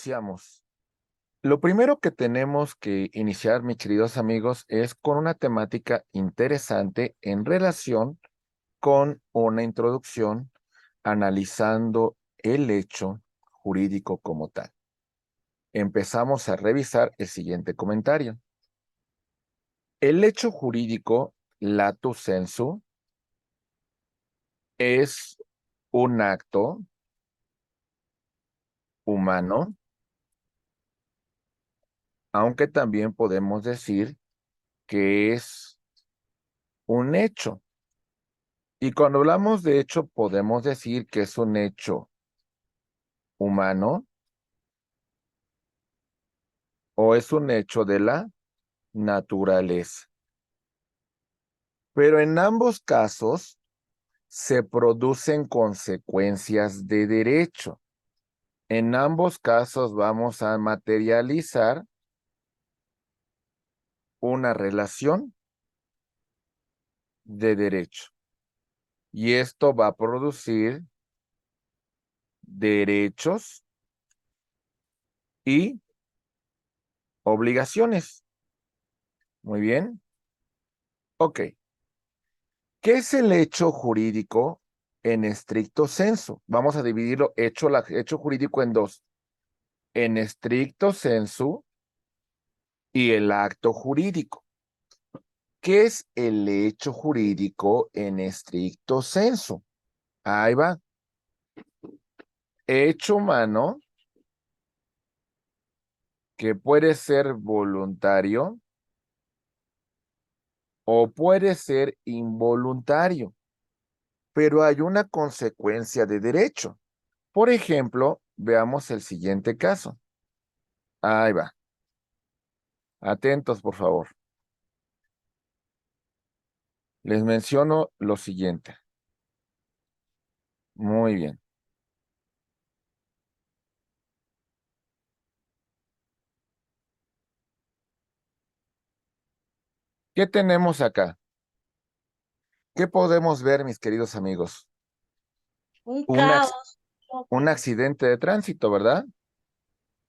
iniciamos. Lo primero que tenemos que iniciar, mis queridos amigos, es con una temática interesante en relación con una introducción analizando el hecho jurídico como tal. Empezamos a revisar el siguiente comentario. El hecho jurídico, lato sensu, es un acto humano, aunque también podemos decir que es un hecho. Y cuando hablamos de hecho, podemos decir que es un hecho humano o es un hecho de la naturaleza. Pero en ambos casos se producen consecuencias de derecho. En ambos casos vamos a materializar una relación de derecho. Y esto va a producir derechos y obligaciones. Muy bien. Ok. ¿Qué es el hecho jurídico en estricto sensu? Vamos a dividirlo hecho jurídico en dos. En estricto sensu y el acto jurídico. ¿Qué es el hecho jurídico en estricto sensu? Ahí va. Hecho humano que puede ser voluntario o puede ser involuntario, pero hay una consecuencia de derecho. Por ejemplo, veamos el siguiente caso. Ahí va. Atentos, por favor. Les menciono lo siguiente. Muy bien. ¿Qué tenemos acá? ¿Qué podemos ver, mis queridos amigos? Un Un, ac- caos. un accidente de tránsito, ¿verdad?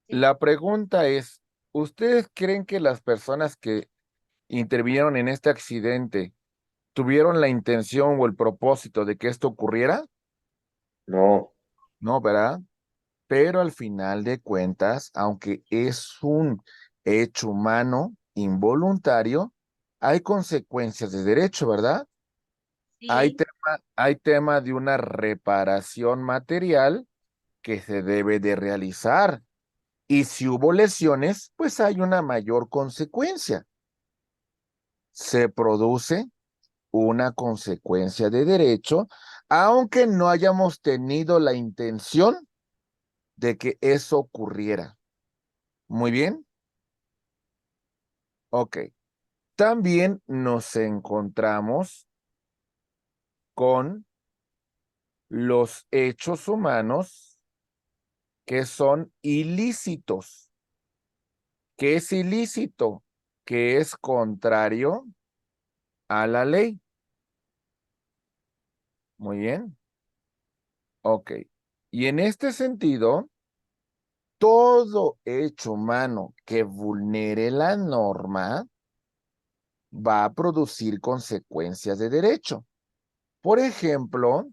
Sí. La pregunta es, ¿ustedes creen que las personas que intervinieron en este accidente tuvieron la intención o el propósito de que esto ocurriera? No, No, ¿verdad? Pero al final de cuentas, aunque es un hecho humano involuntario, hay consecuencias de derecho, ¿verdad? Sí. Hay tema de una reparación material que se debe de realizar. Y si hubo lesiones, pues hay una mayor consecuencia. Se produce una consecuencia de derecho, aunque no hayamos tenido la intención de que eso ocurriera. Muy bien. Ok. También nos encontramos con los hechos humanos que son ilícitos. ¿Qué es ilícito? Que es contrario a la ley. Muy bien. Ok. Y en este sentido, todo hecho humano que vulnere la norma va a producir consecuencias de derecho. Por ejemplo,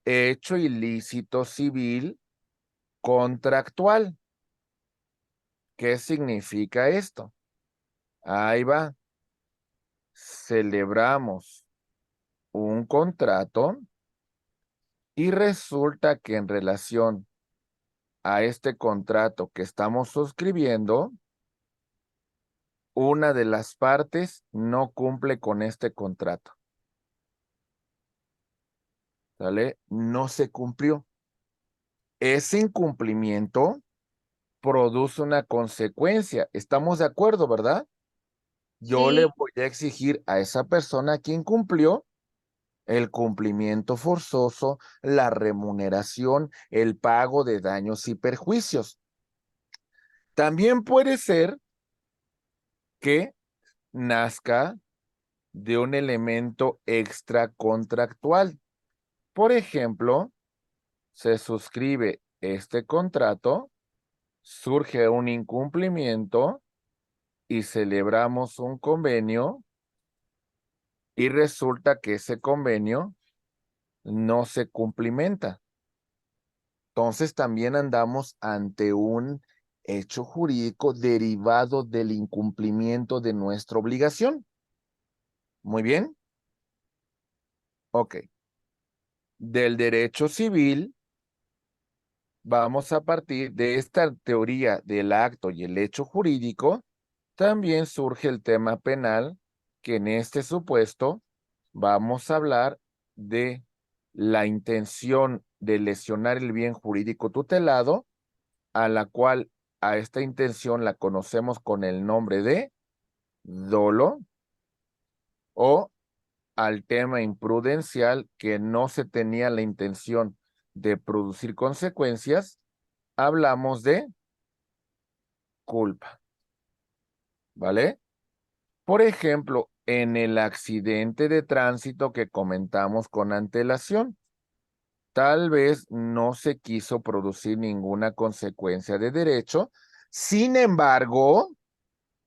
hecho ilícito civil contractual. ¿Qué significa esto? Ahí va. Celebramos un contrato y resulta que en relación a este contrato que estamos suscribiendo, una de las partes no cumple con este contrato. ¿Sale? No se cumplió. Ese incumplimiento produce una consecuencia. ¿Estamos de acuerdo, verdad? Yo le Sí. voy a exigir a esa persona que incumplió el cumplimiento forzoso, la remuneración, el pago de daños y perjuicios. También puede ser que nazca de un elemento extracontractual. Por ejemplo, se suscribe este contrato surge un incumplimiento y celebramos un convenio y resulta que ese convenio no se cumplimenta. Entonces también andamos ante un hecho jurídico derivado del incumplimiento de nuestra obligación. Muy bien. Ok. Del derecho civil, vamos a partir de esta teoría del acto y el hecho jurídico, también surge el tema penal, que en este supuesto vamos a hablar de la intención de lesionar el bien jurídico tutelado, a la cual a esta intención la conocemos con el nombre de dolo, o al tema imprudencial, que no se tenía la intención de producir consecuencias, hablamos de culpa, ¿vale? Por ejemplo, en el accidente de tránsito que comentamos con antelación, tal vez no se quiso producir ninguna consecuencia de derecho, sin embargo,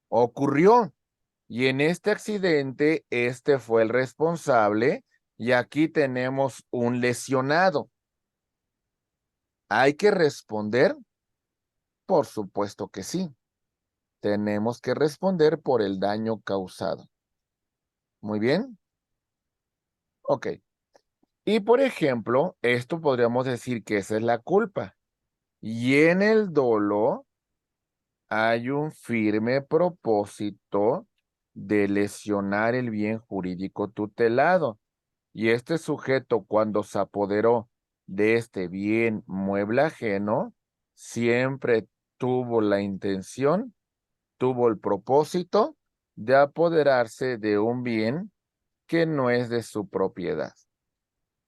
ocurrió. Y en este accidente, este fue el responsable y aquí tenemos un lesionado. ¿Hay que responder? Por supuesto que sí. Tenemos que responder por el daño causado. Muy bien. Ok. Y por ejemplo, esto podríamos decir que esa es la culpa. Y en el dolo hay un firme propósito de lesionar el bien jurídico tutelado. Y este sujeto, cuando se apoderó de este bien mueble ajeno, siempre tuvo la intención, tuvo el propósito de apoderarse de un bien que no es de su propiedad.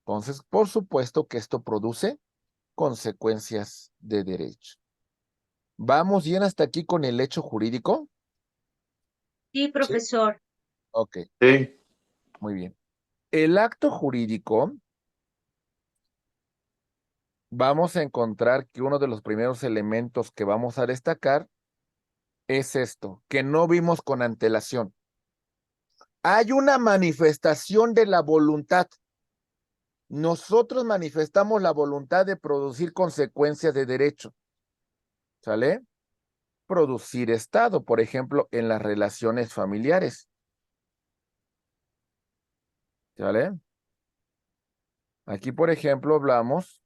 Entonces, por supuesto que esto produce consecuencias de derecho. ¿Vamos bien hasta aquí con el hecho jurídico? Sí, profesor. Ok, Sí. muy bien. El acto jurídico, vamos a encontrar que uno de los primeros elementos que vamos a destacar es esto, que no vimos con antelación. Hay una manifestación de la voluntad. Nosotros manifestamos la voluntad de producir consecuencias de derecho. ¿Sale? Producir estado, por ejemplo, en las relaciones familiares. ¿Sale? Aquí, por ejemplo, hablamos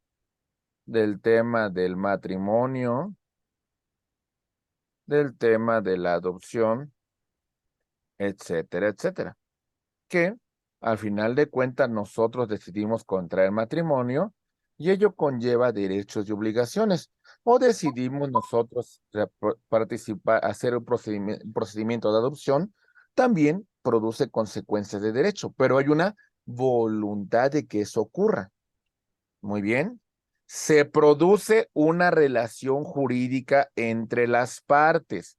del tema del matrimonio, del tema de la adopción, etcétera, etcétera. Que al final de cuentas nosotros decidimos contraer matrimonio y ello conlleva derechos y obligaciones. O decidimos nosotros participar, hacer un procedimiento de adopción, también produce consecuencias de derecho, pero hay una voluntad de que eso ocurra. Muy bien. Se produce una relación jurídica entre las partes.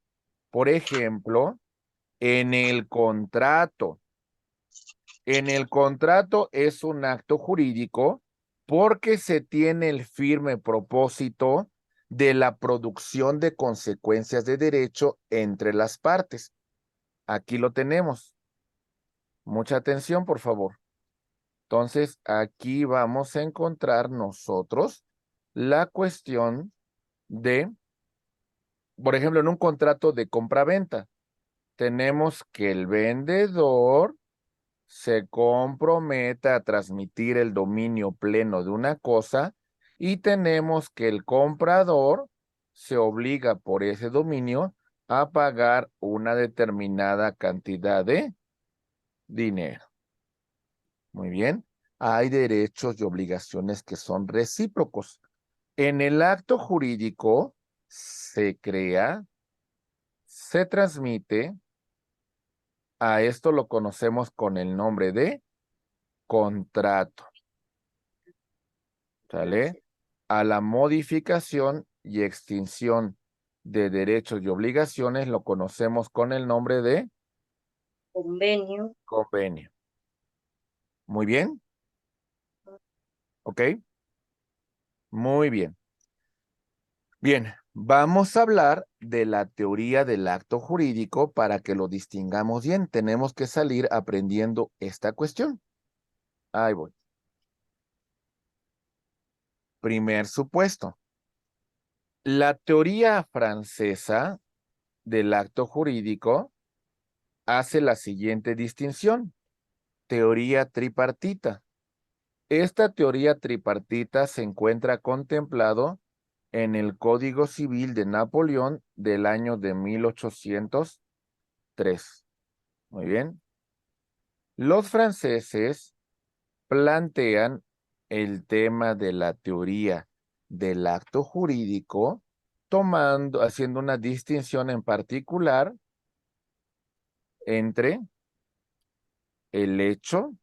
Por ejemplo, en el contrato. En el contrato es un acto jurídico porque se tiene el firme propósito de la producción de consecuencias de derecho entre las partes. Aquí lo tenemos. Mucha atención, por favor. Entonces, aquí vamos a encontrar nosotros la cuestión de, por ejemplo, en un contrato de compra-venta, tenemos que el vendedor se compromete a transmitir el dominio pleno de una cosa y tenemos que el comprador se obliga por ese dominio a pagar una determinada cantidad de dinero. Muy bien. Hay derechos y obligaciones que son recíprocos. En el acto jurídico se crea, se transmite, a esto lo conocemos con el nombre de contrato. ¿Sale? A la modificación y extinción de derechos y obligaciones lo conocemos con el nombre de Convenio. convenio. Muy bien. ¿Ok? Muy bien. Bien, Vamos a hablar de la teoría del acto jurídico para que lo distingamos bien. Tenemos que salir aprendiendo esta cuestión. Ahí voy. Primer supuesto. La teoría francesa del acto jurídico hace la siguiente distinción. Teoría tripartita. Esta teoría tripartita se encuentra contemplado en el Código Civil de Napoleón del año de 1803. Muy bien. Los franceses plantean el tema de la teoría del acto jurídico, haciendo una distinción en particular entre el hecho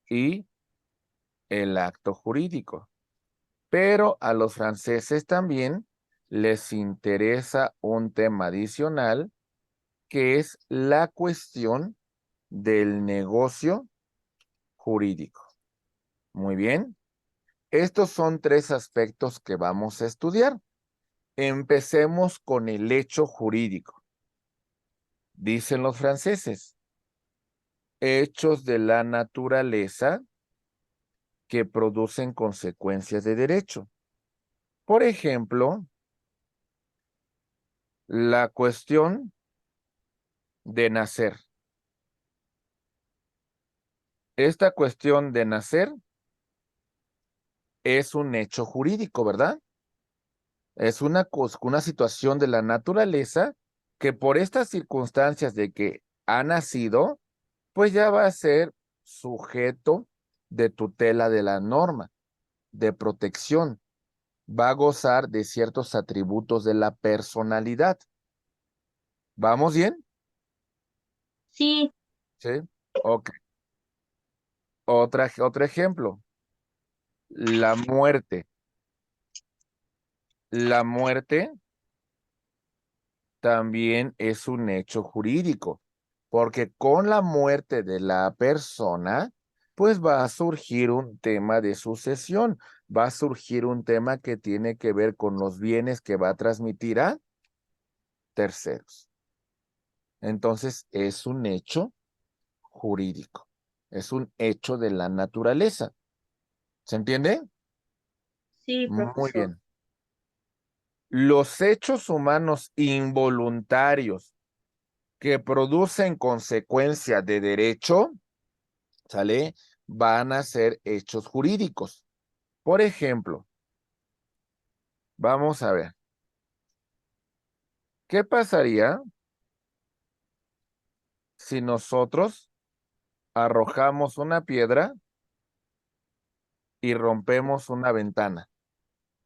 y el acto jurídico. Pero a los franceses también les interesa un tema adicional, que es la cuestión del negocio jurídico. Muy bien. Estos son tres aspectos que vamos a estudiar. Empecemos con el hecho jurídico. Dicen los franceses, hechos de la naturaleza que producen consecuencias de derecho. Por ejemplo, la cuestión de nacer. Esta cuestión de nacer es un hecho jurídico, ¿verdad? Es una situación de la naturaleza que por estas circunstancias de que ha nacido, pues ya va a ser sujeto de tutela de la norma, de protección. Va a gozar de ciertos atributos de la personalidad. ¿Vamos bien? Sí, Sí. Ok. Otro ejemplo. La muerte. La muerte también es un hecho jurídico, porque con la muerte de la persona, pues va a surgir un tema de sucesión, va a surgir un tema que tiene que ver con los bienes que va a transmitir a terceros. Entonces, es un hecho jurídico, es un hecho de la naturaleza. ¿Se entiende? sí, Muy profesor. bien. Los hechos humanos involuntarios que producen consecuencia de derecho, ¿sale? Van a ser hechos jurídicos. Por ejemplo, vamos a ver, ¿qué pasaría si nosotros arrojamos una piedra y rompemos una ventana?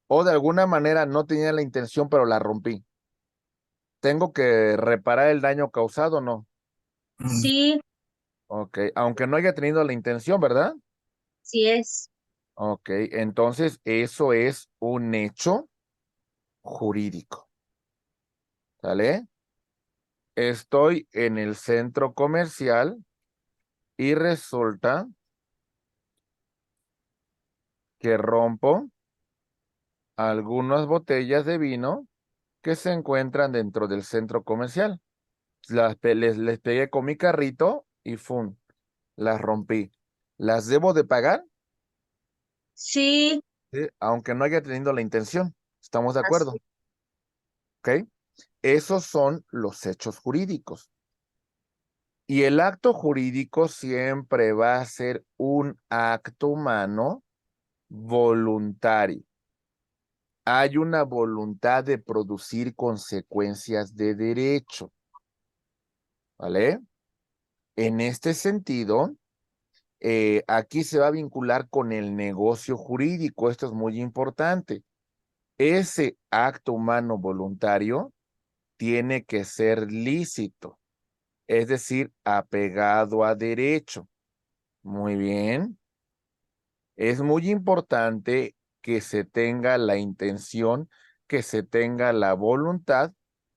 O de alguna manera no tenía la intención, pero la rompí. ¿Tengo que reparar el daño causado o no? Sí, Ok, aunque no haya tenido la intención, ¿verdad? sí es. Ok, entonces eso es un hecho jurídico, ¿sale? Estoy en el centro comercial y resulta que rompo algunas botellas de vino que se encuentran dentro del centro comercial. Les pegué con mi carrito y ¡fum! Las rompí. ¿Las debo de pagar? Sí, Sí, aunque no haya tenido la intención. ¿Estamos de acuerdo? así. ¿Ok? Esos son los hechos jurídicos. Y el acto jurídico siempre va a ser un acto humano voluntario. Hay una voluntad de producir consecuencias de derecho, ¿vale? En este sentido, aquí se va a vincular con el negocio jurídico. Esto es muy importante. Ese acto humano voluntario tiene que ser lícito, es decir, apegado a derecho. Muy bien. Es muy importante que se tenga la intención, que se tenga la voluntad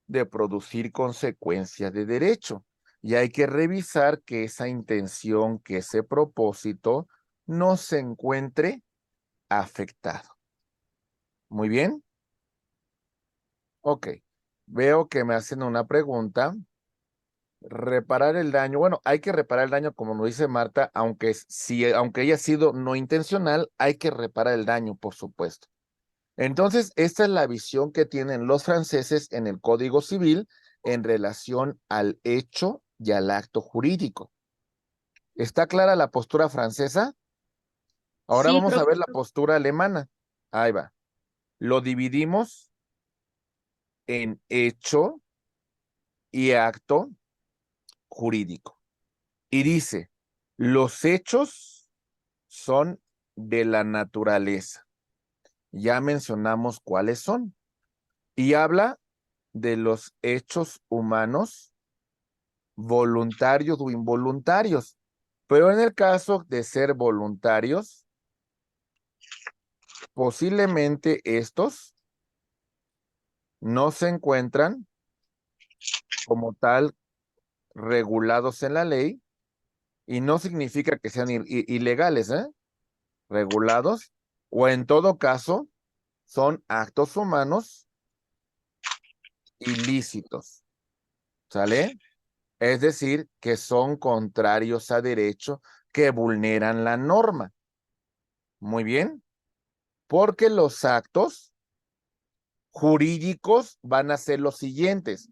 de producir consecuencias de derecho. Y hay que revisar que esa intención, que ese propósito no se encuentre afectado. Muy bien. Ok. Veo que me hacen una pregunta. Reparar el daño. Bueno, hay que reparar el daño, como nos dice Marta, aunque haya sido no intencional, hay que reparar el daño, por supuesto. Entonces, esta es la visión que tienen los franceses en el Código Civil en relación al hecho y al acto jurídico. ¿Está clara la postura francesa? Ahora Sí, vamos a ver la profesor. postura alemana. Ahí va. Lo dividimos en hecho y acto jurídico. Y dice, los hechos son de la naturaleza. Ya mencionamos cuáles son. Y habla de los hechos humanos, voluntarios o involuntarios. Pero en el caso de ser voluntarios, posiblemente estos no se encuentran como tal regulados en la ley y no significa que sean ilegales, ¿eh? Regulados, o en todo caso son actos humanos ilícitos, ¿sale? Es decir, que son contrarios a derecho, que vulneran la norma. Muy bien, porque los actos jurídicos van a ser los siguientes.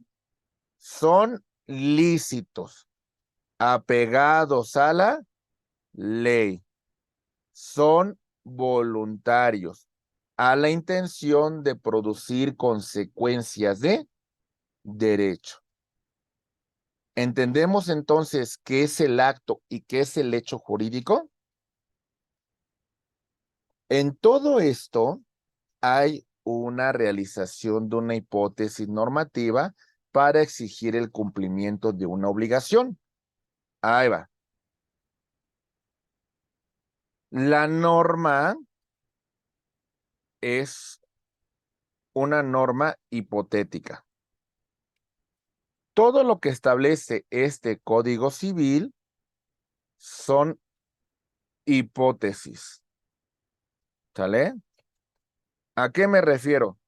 Son lícitos, apegados a la ley, son voluntarios, a la intención de producir consecuencias de derecho. ¿Entendemos entonces qué es el acto y qué es el hecho jurídico? En todo esto hay una realización de una hipótesis normativa para exigir el cumplimiento de una obligación. Ahí va. La norma es una norma hipotética. Todo lo que establece este Código Civil son hipótesis. ¿Sale? ¿A qué me refiero?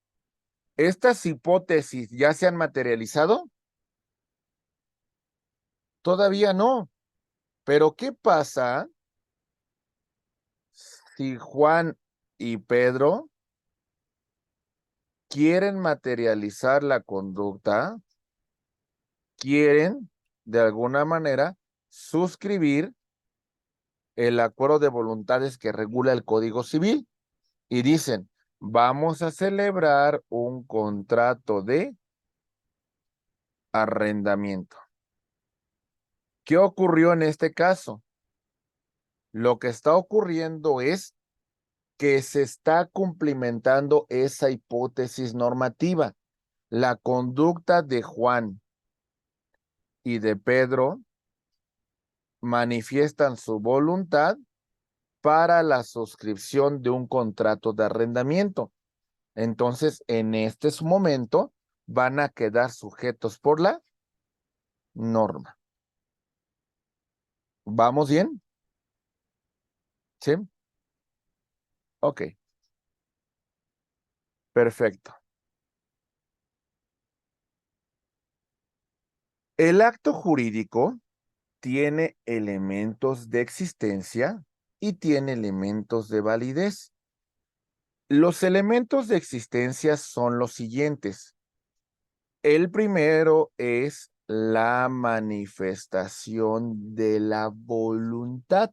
¿Estas hipótesis ya se han materializado? Todavía no. Pero ¿qué pasa si Juan y Pedro quieren materializar la conducta, quieren de alguna manera suscribir el acuerdo de voluntades que regula el Código Civil y dicen, vamos a celebrar un contrato de arrendamiento? ¿Qué ocurrió en este caso? Lo que está ocurriendo es que se está cumplimentando esa hipótesis normativa. La conducta de Juan y de Pedro manifiestan su voluntad para la suscripción de un contrato de arrendamiento. Entonces, en este momento, van a quedar sujetos por la norma. ¿Vamos bien? ¿Sí? Ok, perfecto. El acto jurídico tiene elementos de existencia y tiene elementos de validez. Los elementos de existencia son los siguientes. El primero es la manifestación de la voluntad.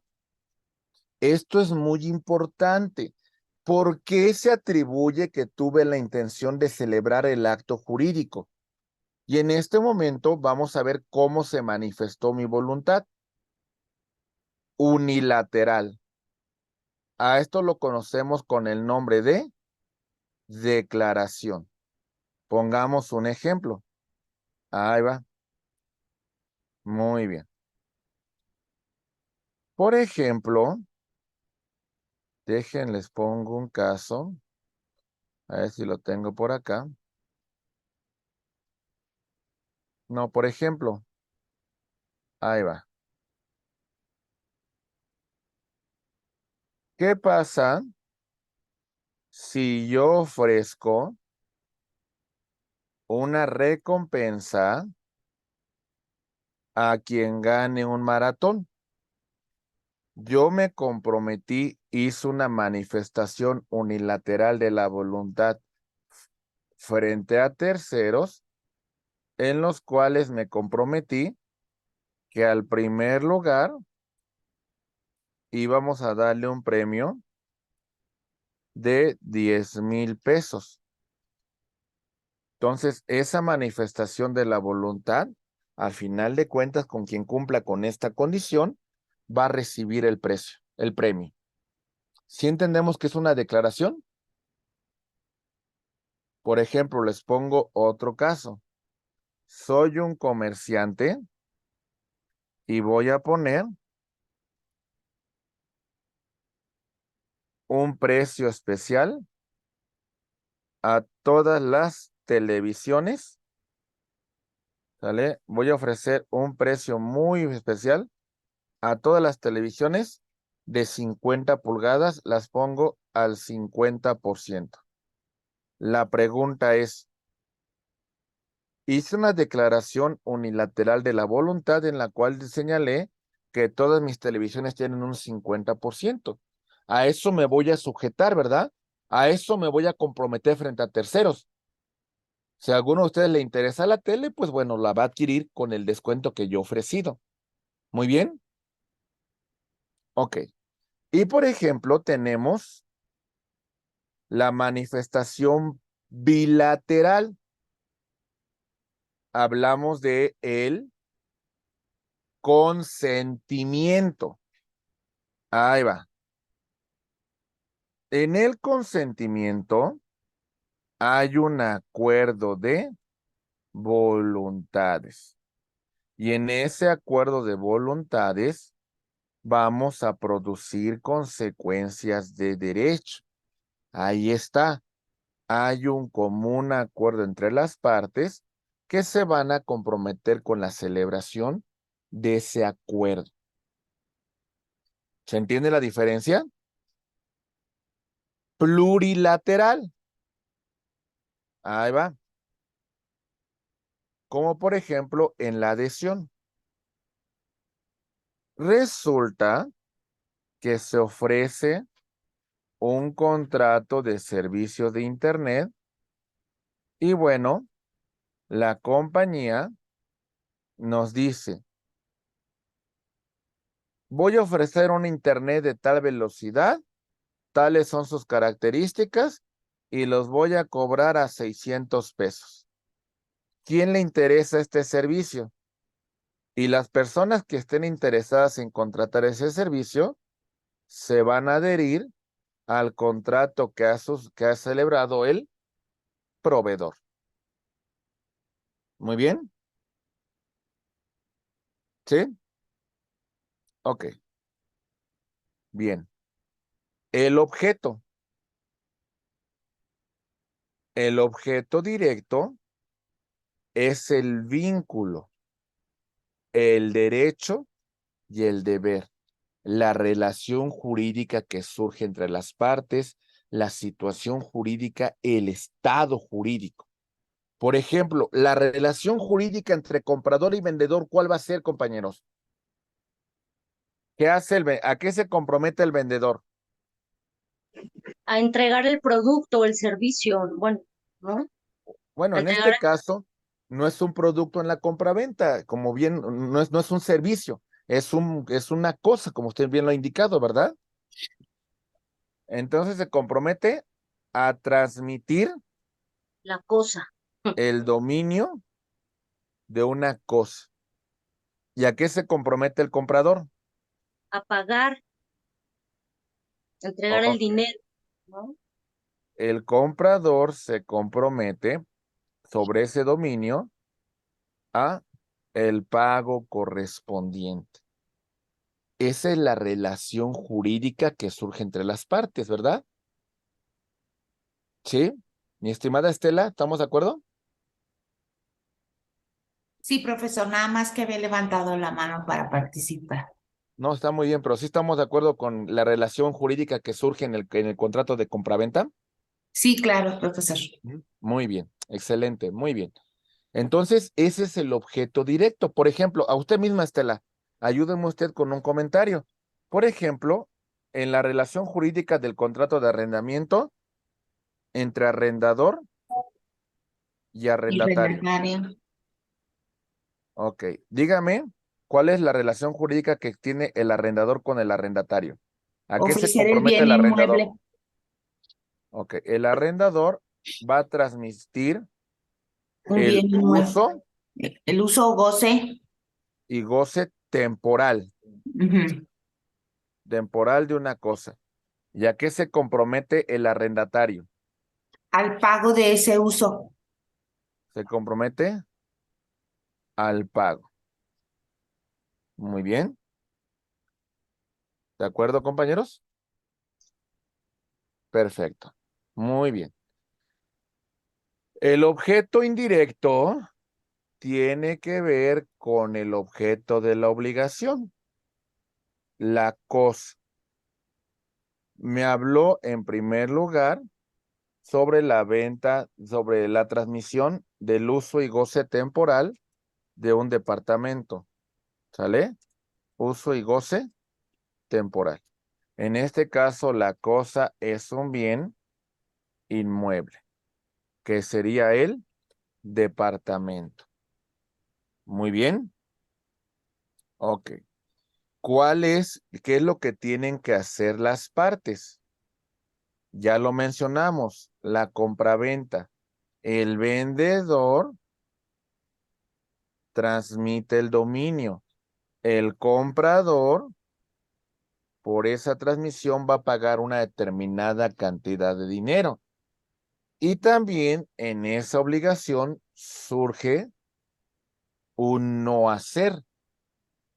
Esto es muy importante. ¿Por qué se atribuye que tuve la intención de celebrar el acto jurídico? Y en este momento vamos a ver cómo se manifestó mi voluntad. Unilateral. A esto lo conocemos con el nombre de declaración. Pongamos un ejemplo. Ahí va. Muy bien. Por ejemplo, les pongo un caso. A ver si lo tengo por acá. No, por ejemplo. Ahí va. ¿Qué pasa si yo ofrezco una recompensa a quien gane un maratón. Yo me comprometí, hice una manifestación unilateral de la voluntad frente a terceros, en los cuales me comprometí que al primer lugar íbamos a darle un premio de 10,000 pesos. Entonces, esa manifestación de la voluntad, al final de cuentas, con quien cumpla con esta condición, va a recibir el premio. ¿Sí entendemos que es una declaración? Por ejemplo, les pongo otro caso. Soy un comerciante y voy a poner un precio especial a todas las televisiones, ¿sale? Voy a ofrecer un precio muy especial a todas las televisiones de 50 pulgadas, las pongo al 50%. La pregunta es, hice una declaración unilateral de la voluntad en la cual señalé que todas mis televisiones tienen un 50%. A eso me voy a sujetar, ¿verdad? A eso me voy a comprometer frente a terceros. Si a alguno de ustedes le interesa la tele, pues bueno, la va a adquirir con el descuento que yo he ofrecido. Muy bien. Ok. Y por ejemplo, tenemos la manifestación bilateral. Hablamos de el consentimiento. Ahí va. En el consentimiento hay un acuerdo de voluntades. Y en ese acuerdo de voluntades vamos a producir consecuencias de derecho. Ahí está. Hay un común acuerdo entre las partes que se van a comprometer con la celebración de ese acuerdo. ¿Se entiende la diferencia? Plurilateral. Ahí va. Como por ejemplo en la adhesión. Resulta que se ofrece un contrato de servicio de Internet y bueno, la compañía nos dice, voy a ofrecer un Internet de tal velocidad, tales son sus características y los voy a cobrar a 600 pesos. ¿Quién le interesa este servicio? Y las personas que estén interesadas en contratar ese servicio se van a adherir al contrato que ha celebrado el proveedor. Muy bien. ¿Sí? Ok. Bien. El objeto. El objeto directo es el vínculo, el derecho y el deber. La relación jurídica que surge entre las partes, la situación jurídica, el estado jurídico. Por ejemplo, la relación jurídica entre comprador y vendedor, ¿cuál va a ser, compañeros? ¿Qué hace a qué se compromete el vendedor? A entregar el producto o el servicio, bueno, ¿no? Bueno, A en entregar, este caso, no es un producto en la compraventa, como bien, no es un servicio, es una cosa, como usted bien lo ha indicado, ¿verdad? Entonces se compromete a transmitir la cosa, el dominio de una cosa. ¿Y a qué se compromete el comprador? a pagar, entregar el Ok. dinero, ¿no? El comprador se compromete sobre ese dominio a el pago correspondiente. Esa es la relación jurídica que surge entre las partes, ¿verdad? Sí, mi estimada Estela, ¿estamos de acuerdo? Sí, profesor, nada más que había levantado la mano para participar. No, está muy bien, pero sí estamos de acuerdo con la relación jurídica que surge en el contrato de compraventa. Sí, claro, profesor. Muy bien, excelente, muy bien. Entonces, ese es el objeto directo. Por ejemplo, a usted misma, Estela, ayúdeme usted con un comentario. Por ejemplo, en la relación jurídica del contrato de arrendamiento entre arrendador y Y arrendatario. arrendatario. Ok, dígame, ¿cuál es la relación jurídica que tiene el arrendador con el arrendatario? ¿A qué se Ofrecer el compromete bien el arrendador? inmueble, Ok, el arrendador va a transmitir un el bien inmueble, uso el uso o goce, y goce temporal ujú, de una cosa. ¿Y a qué se compromete el arrendatario? al pago de ese uso. Se compromete al pago. Muy bien. ¿De acuerdo, compañeros? Perfecto. Muy bien. El objeto indirecto tiene que ver con el objeto de la obligación, la cosa. Me habló en primer lugar sobre la venta, sobre la transmisión del uso y goce temporal de un departamento. ¿Sale? Uso y goce temporal. En este caso, la cosa es un bien inmueble, que sería el departamento. Muy bien. Ok. ¿Qué es lo que tienen que hacer las partes? Ya lo mencionamos, la compraventa. El vendedor transmite el dominio. El comprador, por esa transmisión, va a pagar una determinada cantidad de dinero. Y también en esa obligación surge un no hacer,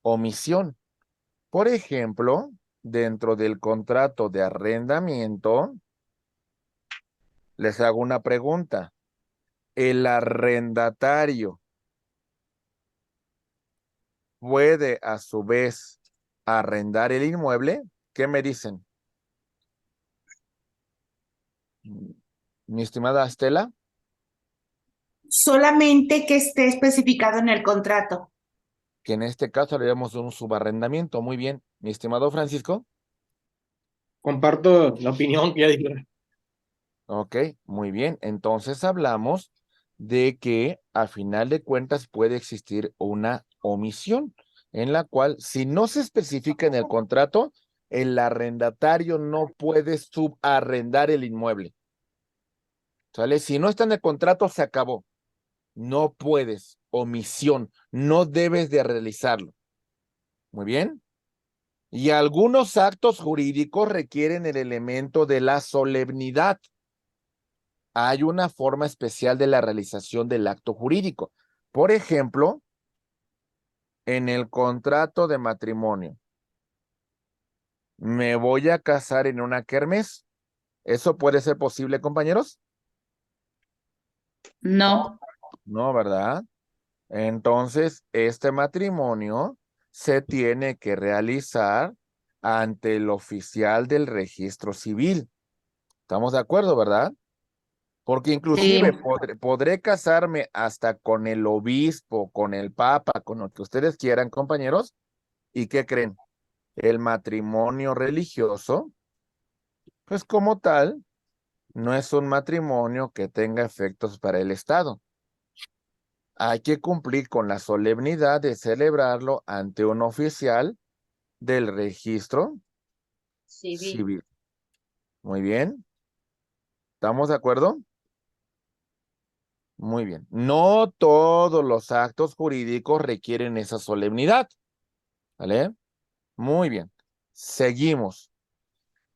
omisión. Por ejemplo, dentro del contrato de arrendamiento, les hago una pregunta. ¿El arrendatario puede a su vez arrendar el inmueble? ¿Qué me dicen? Mi estimada Estela, Solamente que esté especificado en el contrato. que en este caso le damos un subarrendamiento. Muy bien. Mi estimado Francisco. Comparto la opinión que ya dijeron. Ok, muy bien. Entonces hablamos de que a final de cuentas puede existir una omisión en la cual si no se especifica en el contrato, el arrendatario no puede subarrendar el inmueble. ¿Sale? Si no está en el contrato, se acabó. No puedes, omisión, no debes de realizarlo. Muy bien. Y algunos actos jurídicos requieren el elemento de la solemnidad. Hay una forma especial de la realización del acto jurídico. Por ejemplo, en el contrato de matrimonio, me voy a casar en una kermés. ¿Eso puede ser posible, compañeros? No. No, ¿verdad? Entonces, este matrimonio se tiene que realizar ante el oficial del registro civil. ¿Estamos de acuerdo, verdad? Porque Sí. inclusive podré casarme hasta con el obispo, con el papa, con lo que ustedes quieran, compañeros. ¿Y qué creen? El matrimonio religioso, pues como tal, no es un matrimonio que tenga efectos para el Estado. Hay que cumplir con la solemnidad de celebrarlo ante un oficial del registro Civil. civil. Muy bien. ¿Estamos de acuerdo? Muy bien. No todos los actos jurídicos requieren esa solemnidad. ¿Vale? Muy bien. Seguimos.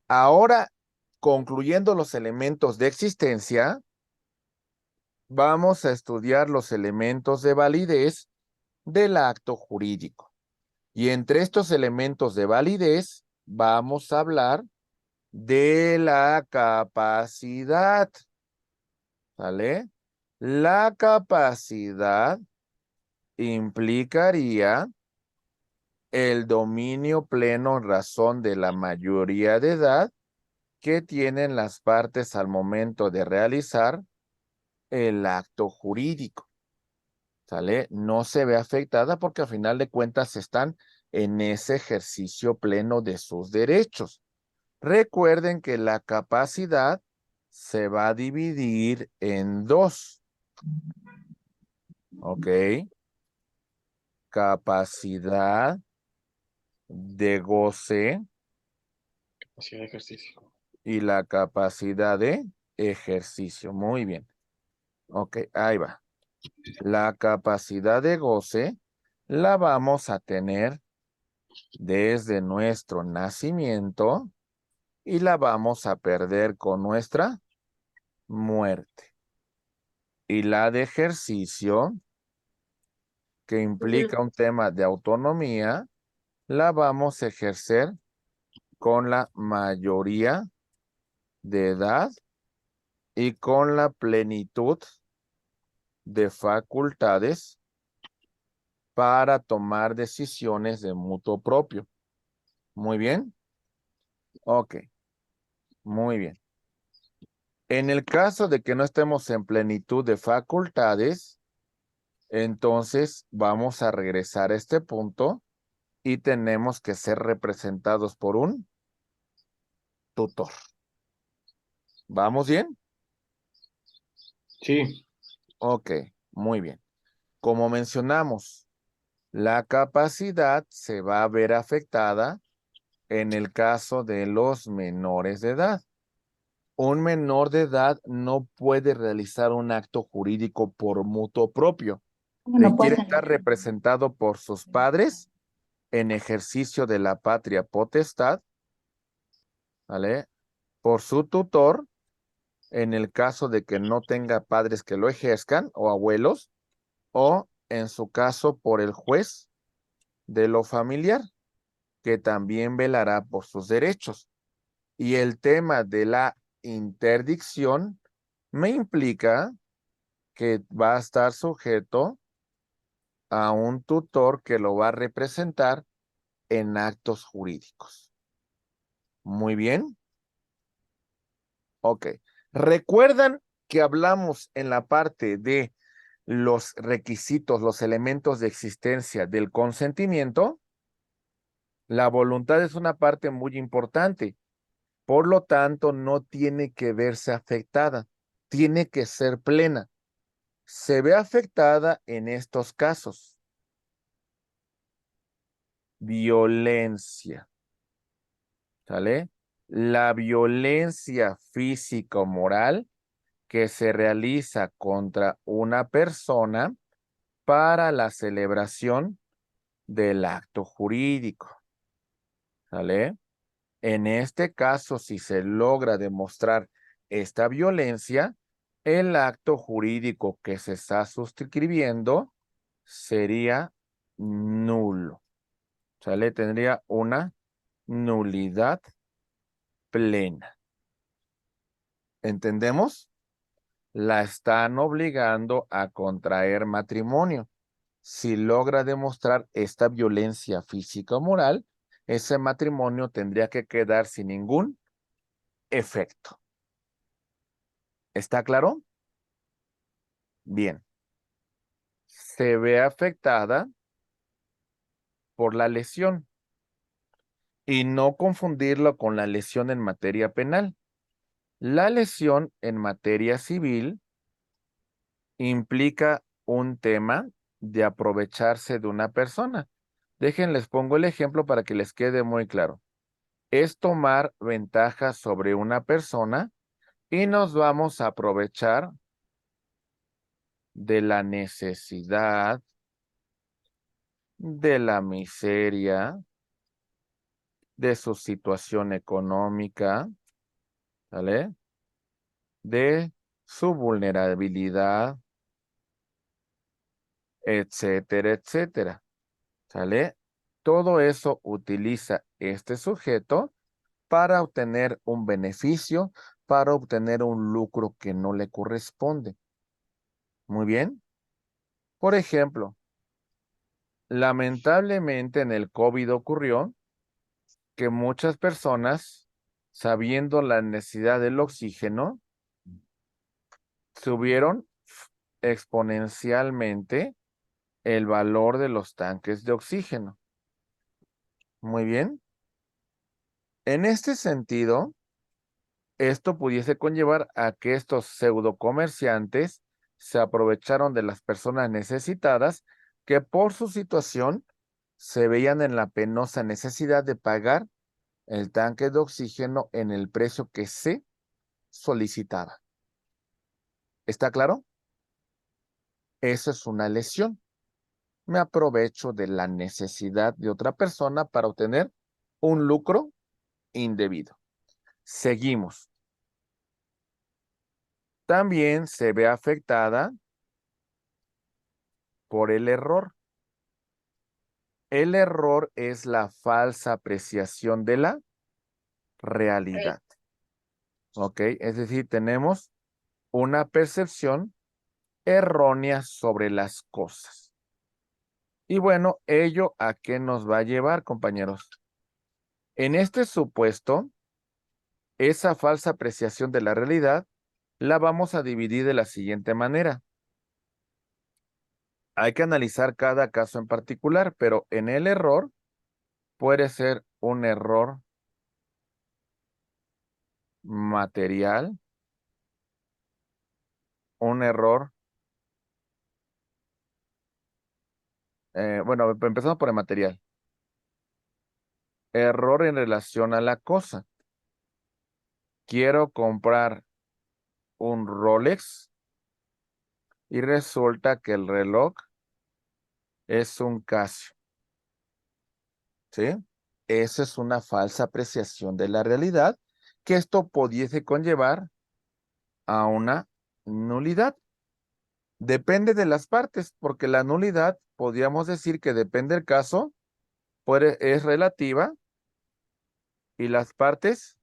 Ahora, concluyendo los elementos de existencia, vamos a estudiar los elementos de validez del acto jurídico. Y entre estos elementos de validez, vamos a hablar de la capacidad. ¿Vale? La capacidad implicaría el dominio pleno en razón de la mayoría de edad que tienen las partes al momento de realizar el acto jurídico. ¿sale? No se ve afectada porque al final de cuentas están en ese ejercicio pleno de sus derechos. Recuerden que la capacidad se va a dividir en dos. ¿Ok? Capacidad de goce Capacidad de ejercicio. y la capacidad de ejercicio. Muy bien. Ok, ahí va. La capacidad de goce la vamos a tener desde nuestro nacimiento y la vamos a perder con nuestra muerte. Y la de ejercicio, que implica un tema de autonomía, la vamos a ejercer con la mayoría de edad y con la plenitud de facultades para tomar decisiones de mutuo propio. Muy bien. Ok, muy bien. En el caso de que no estemos en plenitud de facultades, entonces vamos a regresar a este punto y tenemos que ser representados por un tutor. ¿Vamos bien? Sí, Ok, muy bien. Como mencionamos, la capacidad se va a ver afectada en el caso de los menores de edad. Un menor de edad no puede realizar un acto jurídico por mutuo propio. No Requiere puede. estar representado por sus padres en ejercicio de la patria potestad, ¿vale? Por su tutor, en el caso de que no tenga padres que lo ejerzcan o abuelos, o en su caso por el juez de lo familiar, que también velará por sus derechos. Y el tema de la interdicción me implica que va a estar sujeto a un tutor que lo va a representar en actos jurídicos. Muy bien. Ok. ¿Recuerdan que hablamos en la parte de los requisitos, los elementos de existencia del consentimiento? La voluntad es una parte muy importante. Por lo tanto, no tiene que verse afectada. Tiene que ser plena. Se ve afectada en estos casos. Violencia. ¿Sale? La violencia física o moral que se realiza contra una persona para la celebración del acto jurídico. ¿Sale? En este caso, si se logra demostrar esta violencia, el acto jurídico que se está suscribiendo sería nulo. ¿Sale? Tendría una nulidad plena. ¿Entendemos? La están obligando a contraer matrimonio. Si logra demostrar esta violencia física o moral, ese matrimonio tendría que quedar sin ningún efecto. ¿Está claro? Bien. Se ve afectada por la lesión y no confundirlo con la lesión en materia penal. La lesión en materia civil implica un tema de aprovecharse de una persona. Déjenles pongo el ejemplo para que les quede muy claro. Es tomar ventaja sobre una persona y nos vamos a aprovechar de la necesidad, de la miseria, de su situación económica, ¿vale? De su vulnerabilidad, etcétera, etcétera, ¿sale? Todo eso utiliza este sujeto para obtener un beneficio, para obtener un lucro que no le corresponde. Muy bien. Por ejemplo, lamentablemente en el COVID ocurrió que muchas personas, sabiendo la necesidad del oxígeno, subieron exponencialmente el valor de los tanques de oxígeno. Muy bien. En este sentido, esto pudiese conllevar a que estos pseudo comerciantes se aprovecharon de las personas necesitadas que por su situación se veían en la penosa necesidad de pagar el tanque de oxígeno en el precio que se solicitaba. ¿Está claro? Eso es una lesión. Me aprovecho de la necesidad de otra persona para obtener un lucro indebido. Seguimos. También se ve afectada por el error. El error es la falsa apreciación de la realidad. ¿Ok? Es decir, tenemos una percepción errónea sobre las cosas. Y bueno, ¿ello a qué nos va a llevar, compañeros? En este supuesto, esa falsa apreciación de la realidad la vamos a dividir de la siguiente manera. Hay que analizar cada caso en particular, pero en el error puede ser un error material, un error, bueno, empezamos por el material. Error en relación a la cosa. Quiero comprar un Rolex y resulta que el reloj es un Casio. ¿Sí? Esa es una falsa apreciación de la realidad, que esto pudiese conllevar a una nulidad. Depende de las partes, porque la nulidad, podríamos decir que depende del caso, es relativa y las partes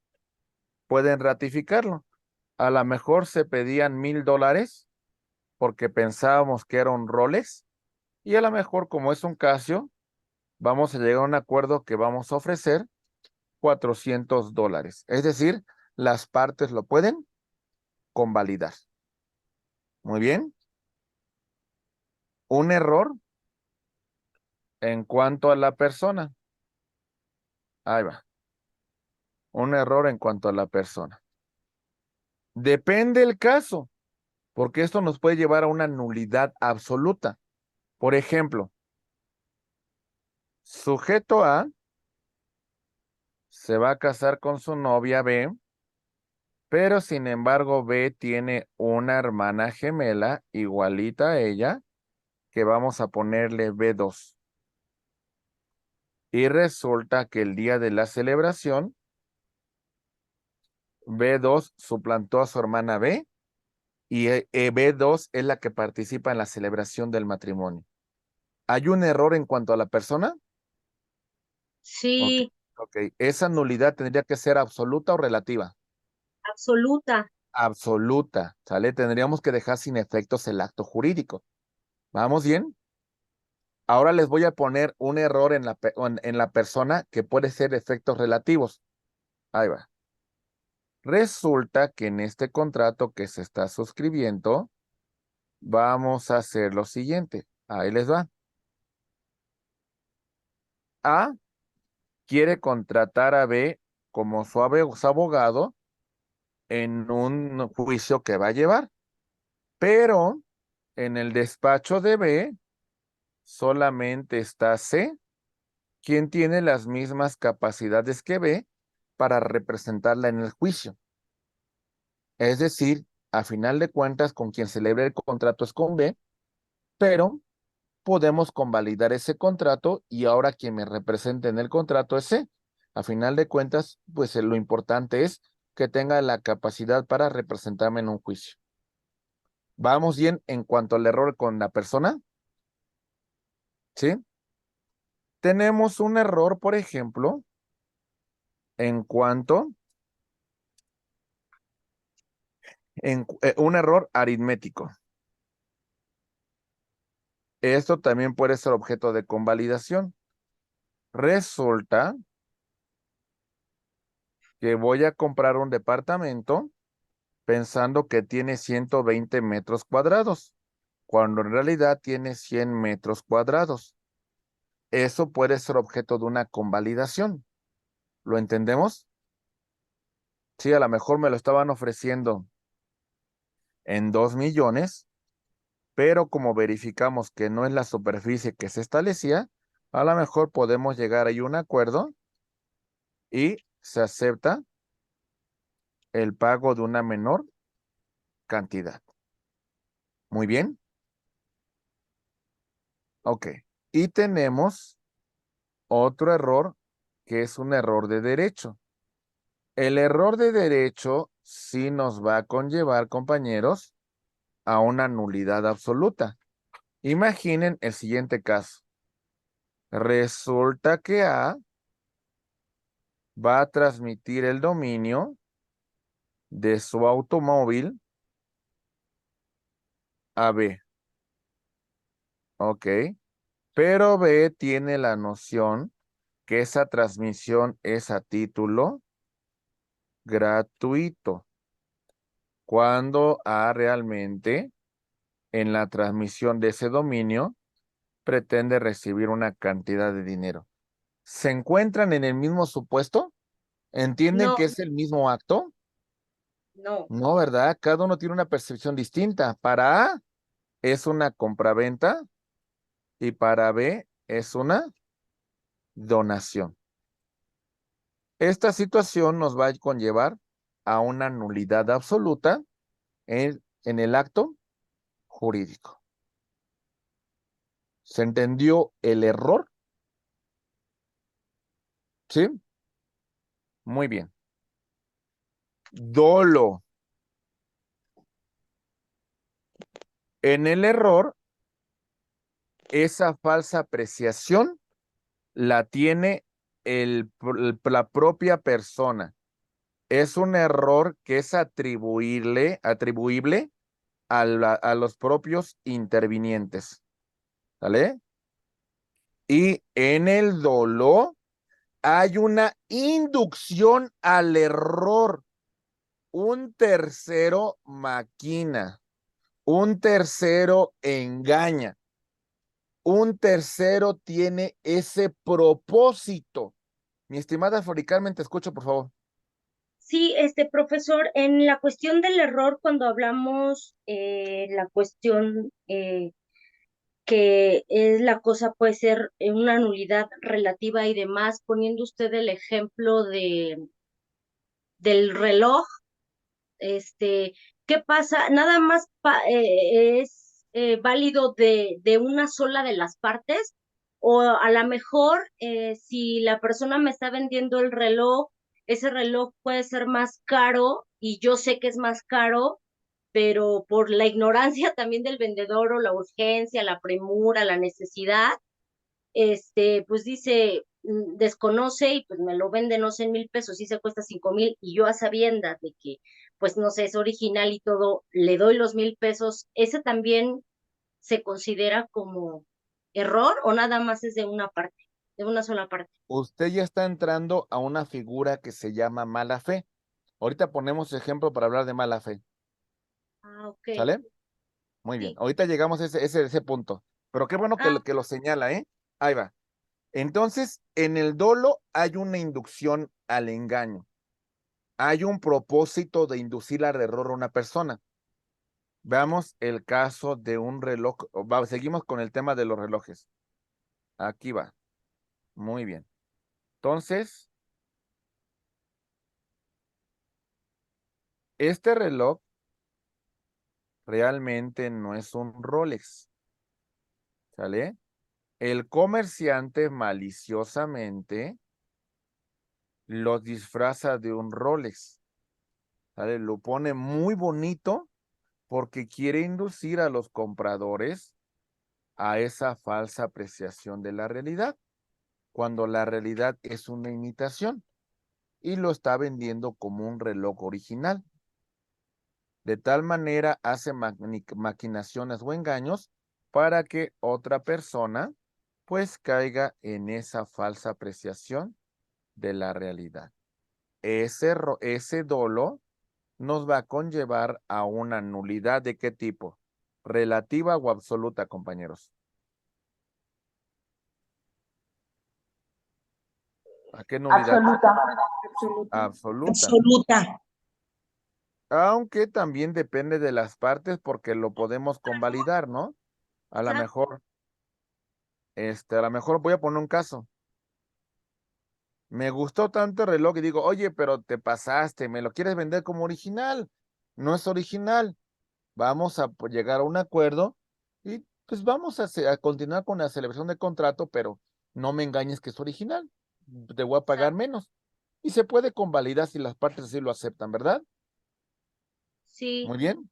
pueden ratificarlo. A lo mejor se pedían $1,000 porque pensábamos que era un Rolex y a lo mejor como es un Casio, vamos a llegar a un acuerdo que vamos a ofrecer $400. Es decir, las partes lo pueden convalidar. Muy bien. Un error en cuanto a la persona. Ahí va. Un error en cuanto a la persona. Depende el caso, porque esto nos puede llevar a una nulidad absoluta. Por ejemplo, sujeto A se va a casar con su novia B, pero sin embargo B tiene una hermana gemela igualita a ella, que vamos a ponerle B2. Y resulta que el día de la celebración, B2 suplantó a su hermana B y B2 es la que participa en la celebración del matrimonio. ¿Hay un error en cuanto a la persona? Ok, Sí, ok. Esa nulidad tendría que ser absoluta o relativa. absoluta. Absoluta, ¿sale? Tendríamos que dejar sin efectos el acto jurídico. ¿Vamos bien? Ahora les voy a poner un error en la persona que puede ser efectos relativos. Ahí va. Resulta que en este contrato que se está suscribiendo, vamos a hacer lo siguiente. Ahí les va. A quiere contratar a B como su abogado en un juicio que va a llevar, pero en el despacho de B solamente está C, quien tiene las mismas capacidades que B para representarla en el juicio. Es decir, a final de cuentas, con quien celebre el contrato es con B, pero podemos convalidar ese contrato y ahora quien me represente en el contrato es C. A final de cuentas, pues lo importante es que tenga la capacidad para representarme en un juicio. ¿Vamos bien en cuanto al error con la persona? ¿Sí? Tenemos un error, por ejemplo, en cuanto un error aritmético. Esto también puede ser objeto de convalidación. Resulta que voy a comprar un departamento pensando que tiene 120 metros cuadrados. cuando en realidad tiene 100 metros cuadrados. Eso puede ser objeto de una convalidación. ¿Lo entendemos? Sí, a lo mejor me lo estaban ofreciendo en 2 millones, pero como verificamos que no es la superficie que se establecía, a lo mejor podemos llegar ahí a un acuerdo y se acepta el pago de una menor cantidad. Muy bien. Ok. Y tenemos otro error que es un error de derecho. El error de derecho sí nos va a conllevar, compañeros, a una nulidad absoluta. Imaginen el siguiente caso. Resulta que A va a transmitir el dominio de su automóvil a B. Ok. Pero B tiene la noción que esa transmisión es a título gratuito, cuando A realmente en la transmisión de ese dominio pretende recibir una cantidad de dinero. ¿Se encuentran en el mismo supuesto? ¿Entienden No, que es el mismo acto? no. No, ¿verdad? Cada uno tiene una percepción distinta. Para A es una compraventa y para B es una donación. Esta situación nos va a conllevar a una nulidad absoluta en el acto jurídico. ¿Se entendió el error? ¿Sí? Muy bien. Dolo. En el error, esa falsa apreciación la tiene la propia persona. Es un error que es atribuible a los propios intervinientes. ¿Vale? Y en el dolo hay una inducción al error. Un tercero maquina, un tercero engaña, un tercero tiene ese propósito. Mi estimada Flori Carmen, te escucho, por favor. Sí, profesor, en la cuestión del error, cuando hablamos la cuestión que es la cosa puede ser una nulidad relativa y demás, poniendo usted el ejemplo del reloj, ¿qué pasa? Nada más es válido de una sola de las partes, o a lo mejor si la persona me está vendiendo el reloj, ese reloj puede ser más caro y yo sé que es más caro, pero por la ignorancia también del vendedor o la urgencia, la premura, la necesidad, pues dice, desconoce y pues me lo vende, no sé, en 1,000 pesos, y se cuesta 5,000, y yo a sabiendas de que, pues no sé, es original y todo, le doy los 1,000 pesos. ¿Ese también se considera como error o nada más es de una parte, de una sola parte? Usted ya está entrando a una figura que se llama mala fe. Ahorita ponemos ejemplo para hablar de mala fe. Ah, ok. ¿Sale? Muy bien. Sí. Ahorita llegamos a ese punto. Pero qué bueno Ah, que lo señala, ¿eh? Ahí va. Entonces, en el dolo hay una inducción al engaño. Hay un propósito de inducir al error a una persona. Veamos el caso de un reloj. Seguimos con el tema de los relojes. Aquí va. Muy bien. Entonces, este reloj realmente no es un Rolex. ¿Sale? El comerciante maliciosamente lo disfraza de un Rolex. ¿Sale? Lo pone muy bonito porque quiere inducir a los compradores a esa falsa apreciación de la realidad, cuando la realidad es una imitación y lo está vendiendo como un reloj original. De tal manera hace maquinaciones o engaños para que otra persona pues caiga en esa falsa apreciación de la realidad. Ese dolo nos va a conllevar a una nulidad. ¿De qué tipo? ¿Relativa o absoluta, compañeros? ¿A qué nulidad? Absoluta. Absoluta. Absoluta. Aunque también depende de las partes porque lo podemos convalidar, ¿no? A lo mejor, a lo mejor voy a poner un caso. Me gustó tanto el reloj y digo, oye, pero te pasaste, me lo quieres vender como original. No es original. Vamos a llegar a un acuerdo y pues vamos a continuar con la celebración del contrato, pero no me engañes que es original. Te voy a pagar menos. Y se puede convalidar si las partes así lo aceptan, ¿verdad? Sí, Muy bien.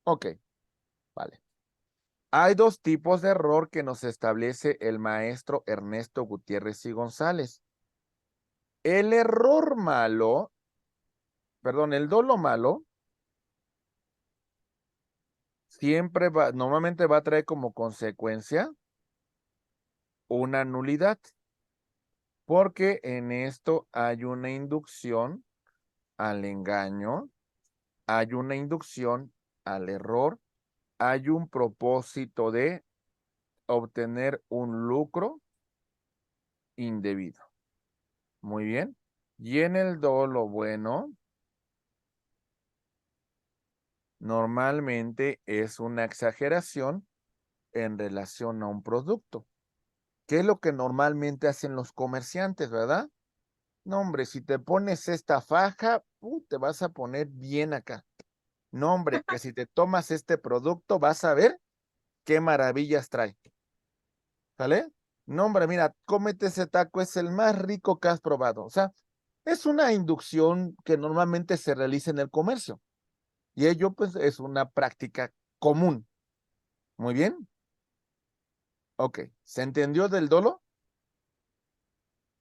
Ok, vale. Hay dos tipos de error que nos establece el maestro Ernesto Gutiérrez y González. El error malo, perdón, el dolo malo, normalmente va a traer como consecuencia una nulidad, porque en esto hay una inducción al engaño, hay una inducción al error, hay un propósito de obtener un lucro indebido. Muy bien. Y en el dolo bueno, normalmente es una exageración en relación a un producto. ¿Qué es lo que normalmente hacen los comerciantes, verdad? No, hombre, si te pones esta faja, te vas a poner bien acá. No, hombre, que si te tomas este producto, vas a ver qué maravillas trae. ¿Sale? No, hombre, mira, cómete ese taco, es el más rico que has probado. O sea, es una inducción que normalmente se realiza en el comercio. Y ello, pues, es una práctica común. Muy bien. Ok. ¿Se entendió del dolo?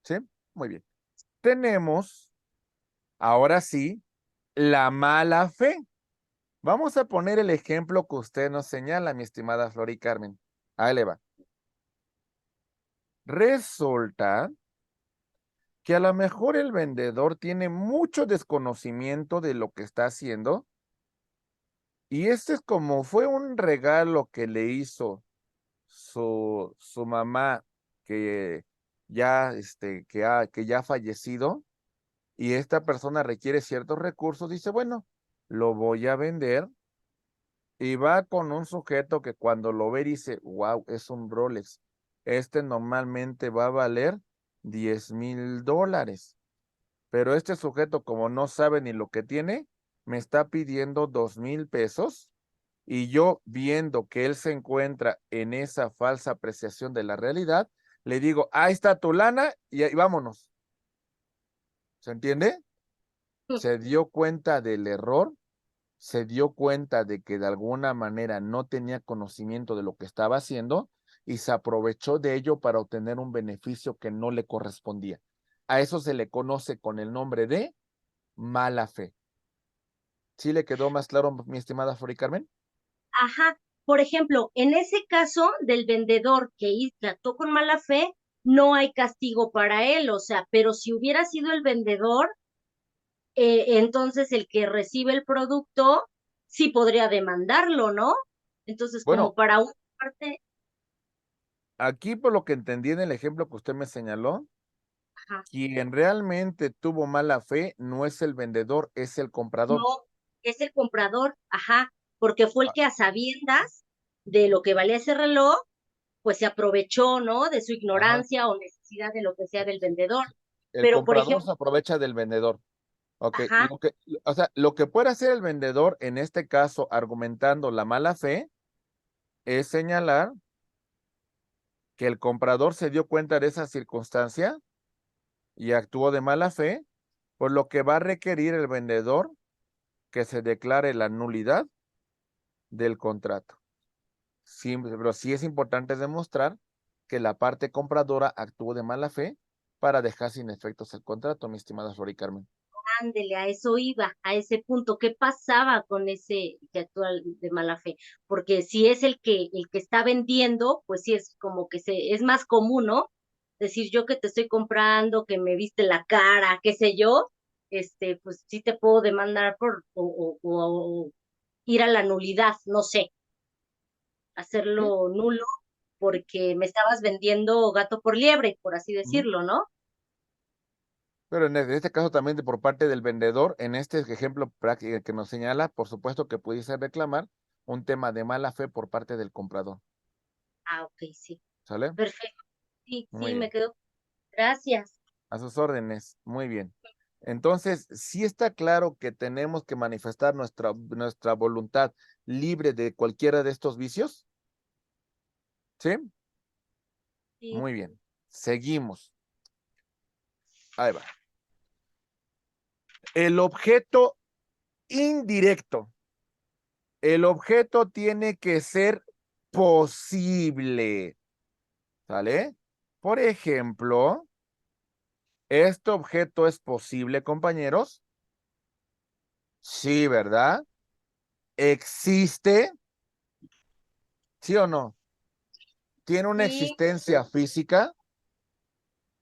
¿Sí? Muy bien. Tenemos, ahora sí, la mala fe. Vamos a poner el ejemplo que usted nos señala, mi estimada Flori Carmen. Ahí le va. Resulta que a lo mejor el vendedor tiene mucho desconocimiento de lo que está haciendo y este es como fue un regalo que le hizo su mamá que ya, que ya ha fallecido y esta persona requiere ciertos recursos, dice, bueno, lo voy a vender y va con un sujeto que cuando lo ve dice, wow, es un Rolex. Este normalmente va a valer $10,000. Pero este sujeto, como no sabe ni lo que tiene, me está pidiendo $2,000 y yo viendo que él se encuentra en esa falsa apreciación de la realidad, le digo, ahí está tu lana y ahí vámonos. ¿Se entiende? Se dio cuenta del error, se dio cuenta de que de alguna manera no tenía conocimiento de lo que estaba haciendo y se aprovechó de ello para obtener un beneficio que no le correspondía. A eso se le conoce con el nombre de mala fe. ¿Sí le quedó más claro, mi estimada Flori Carmen? ajá. Por ejemplo, en ese caso del vendedor que actuó con mala fe, no hay castigo para él, o sea, pero si hubiera sido el vendedor, entonces el que recibe el producto sí podría demandarlo, ¿no? Entonces, como Bueno, para una parte, aquí por lo que entendí en el ejemplo que usted me señaló, ajá, quien realmente tuvo mala fe no es el vendedor, es el no, comprador. es el comprador, ajá, porque fue el Ah, que a sabiendas de lo que valía ese reloj, pues se aprovechó, ¿no? De su ajá. ignorancia o necesidad de lo que sea del vendedor. El Pero, por comprador ejemplo, se aprovecha del vendedor. Ok, ajá, o sea, lo que puede hacer el vendedor, en este caso, argumentando la mala fe, es señalar que el comprador se dio cuenta de esa circunstancia y actuó de mala fe, por lo que va a requerir el vendedor que se declare la nulidad del contrato. Sí, pero sí es importante demostrar que la parte compradora actuó de mala fe para dejar sin efectos el contrato, mi estimada Flori Carmen. ándele, a eso iba, a ese punto. ¿Qué pasaba con ese que actúa de mala fe? Porque si es el que está vendiendo, pues sí es como que es más común, ¿no? Decir yo que te estoy comprando, que me viste la cara, qué sé yo, pues sí te puedo demandar por, o ir a la nulidad, no sé. hacerlo nulo porque me estabas vendiendo gato por liebre, por así Ujú. decirlo, ¿no? Pero en este caso también por parte del vendedor, en este ejemplo práctico que nos señala, por supuesto que pudiese reclamar un tema de mala fe por parte del comprador. Ah, ok, sí. ¿Sale? Perfecto. Sí, Muy sí, me bien. quedo. Gracias. A sus órdenes. Muy bien. Entonces, sí está claro que tenemos que manifestar nuestra voluntad libre de cualquiera de estos vicios. ¿Sí? Sí, Muy bien. Seguimos. Ahí va. El objeto indirecto. El objeto tiene que ser posible. ¿Sale? Por ejemplo, ¿este objeto es posible, compañeros? Sí, ¿verdad? ¿Existe? ¿Sí o no? ¿Tiene una sí, existencia física?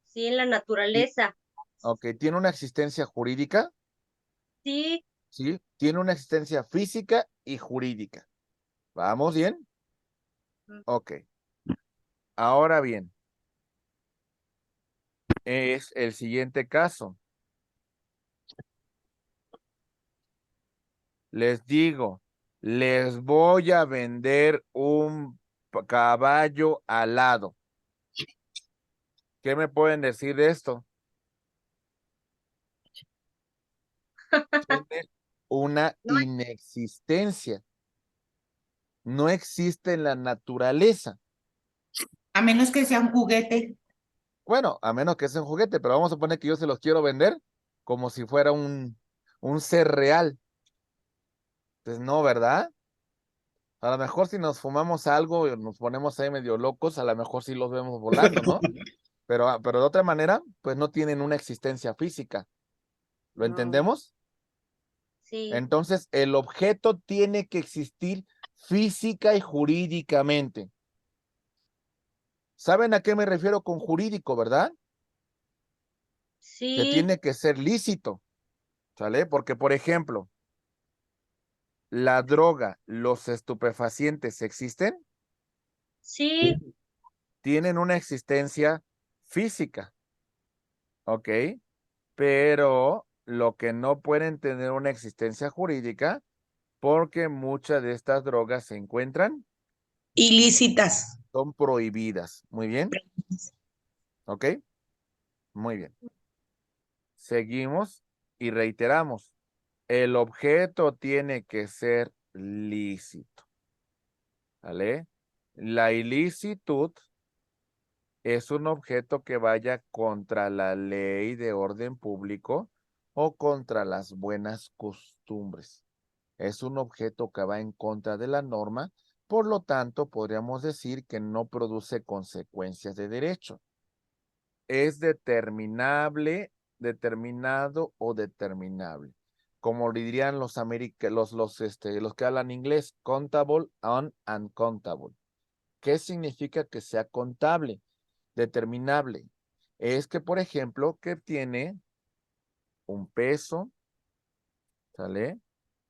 sí, en la Sí. naturaleza. Ok, ¿tiene una existencia jurídica? Sí, Sí, tiene una existencia física y jurídica. ¿Vamos bien? mm, Ok. Ahora bien, es el siguiente caso. Les digo, les voy a vender un caballo alado. ¿Qué me pueden decir de esto? Tiene una no, inexistencia. No existe en la naturaleza. A menos que sea un juguete. Bueno, a menos que sea un juguete, pero vamos a poner que yo se los quiero vender como si fuera un ser real. Pues no, ¿verdad? A lo mejor si nos fumamos algo y nos ponemos ahí medio locos, a lo mejor sí los vemos volando, ¿no? Pero de otra manera, pues no tienen una existencia física. ¿Lo no, entendemos? sí, Entonces, el objeto tiene que existir física y jurídicamente. ¿Saben a qué me refiero con jurídico, verdad? Que sí, tiene que ser lícito, ¿sale? Porque, por ejemplo, la droga, los estupefacientes existen, sí, tienen una existencia física, ¿ok? Pero lo que no pueden tener una existencia jurídica porque muchas de estas drogas se encuentran, Ilícitas. son prohibidas. Muy bien, ¿ok? Muy bien. Seguimos y reiteramos. El objeto tiene que ser lícito, ¿vale? La ilicitud es un objeto que vaya contra la ley de orden público o contra las buenas costumbres. Es un objeto que va en contra de la norma, por lo tanto, podríamos decir que no produce consecuencias de derecho. Es determinable, determinado o determinable. Como le dirían los que hablan inglés, countable and uncountable. ¿Qué significa que sea contable? Determinable. Es que, por ejemplo, que tiene un peso, ¿sale?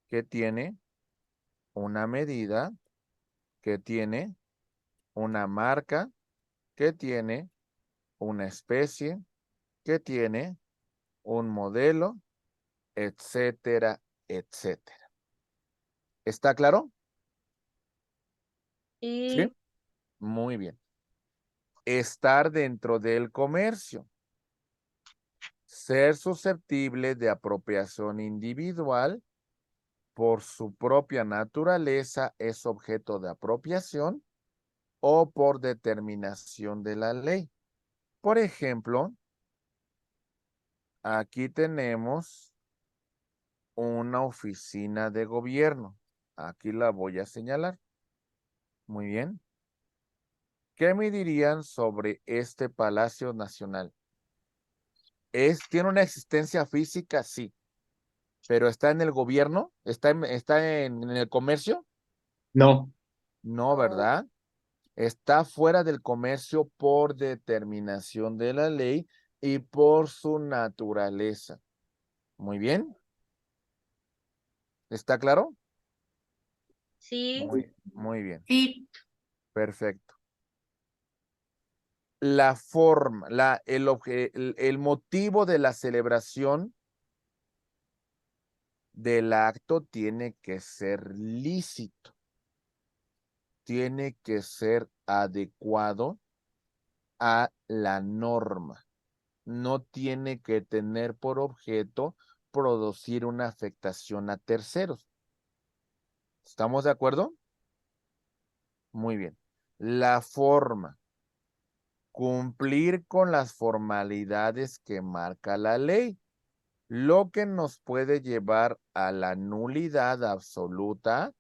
Que tiene una medida, que tiene una marca, que tiene una especie, que tiene un modelo, etcétera, etcétera. ¿Está claro? Sí. sí, Muy bien. Estar dentro del comercio. Ser susceptible de apropiación individual por su propia naturaleza es objeto de apropiación o por determinación de la ley. Por ejemplo, aquí tenemos una oficina de gobierno. Aquí la voy a señalar. Muy bien. ¿Qué me dirían sobre este Palacio Nacional? ¿Tiene una existencia física? Sí. ¿Pero está en el gobierno? ¿Está en el comercio? No. No, no, ¿verdad? Está fuera del comercio por determinación de la ley y por su naturaleza. Muy bien. ¿Está claro? sí, Muy bien. Sí, Perfecto. La forma, el motivo de la celebración del acto tiene que ser lícito, tiene que ser adecuado a la norma, no tiene que tener por objeto producir una afectación a terceros. ¿Estamos de acuerdo? Muy bien. La forma, cumplir con las formalidades que marca la ley, lo que nos puede llevar a la nulidad absoluta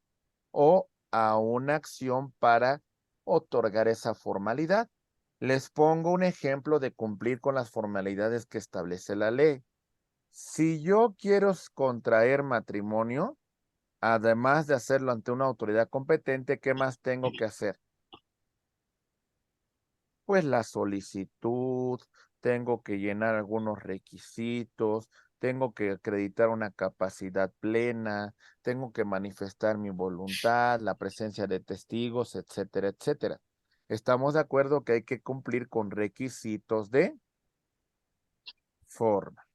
o a una acción para otorgar esa formalidad. Les pongo un ejemplo de cumplir con las formalidades que establece la ley. Si yo quiero contraer matrimonio, además de hacerlo ante una autoridad competente, ¿qué más tengo que hacer? Pues la solicitud, tengo que llenar algunos requisitos, tengo que acreditar una capacidad plena, tengo que manifestar mi voluntad, la presencia de testigos, etcétera, etcétera. Estamos de acuerdo que hay que cumplir con requisitos de forma.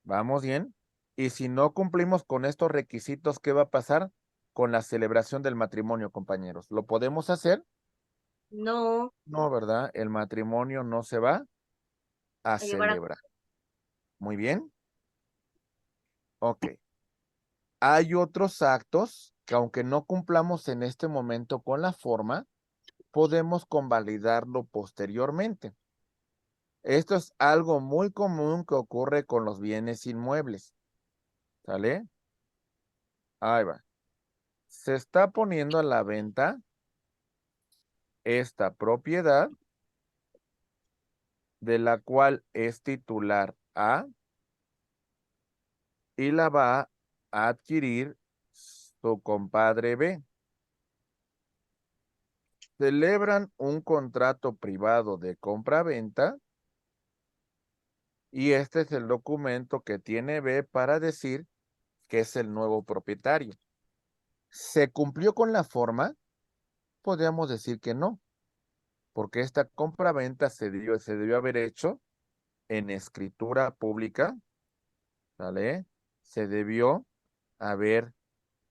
¿Vamos bien? Y si no cumplimos con estos requisitos, ¿qué va a pasar con la celebración del matrimonio, compañeros? ¿Lo podemos hacer? No, No, ¿verdad? El matrimonio no se va a a llevar a... celebrar. Muy bien. Ok. Hay otros actos que aunque no cumplamos en este momento con la forma, podemos convalidarlo posteriormente. Esto es algo muy común que ocurre con los bienes inmuebles. ¿Sale? Ahí va. Se está poniendo a la venta esta propiedad de la cual es titular A y la va a adquirir su compadre B. Celebran un contrato privado de compra-venta y este es el documento que tiene B para decir que es el nuevo propietario. ¿Se cumplió con la forma? Podríamos decir que no, porque esta compra-venta se debió haber hecho en escritura pública, ¿vale? Se debió haber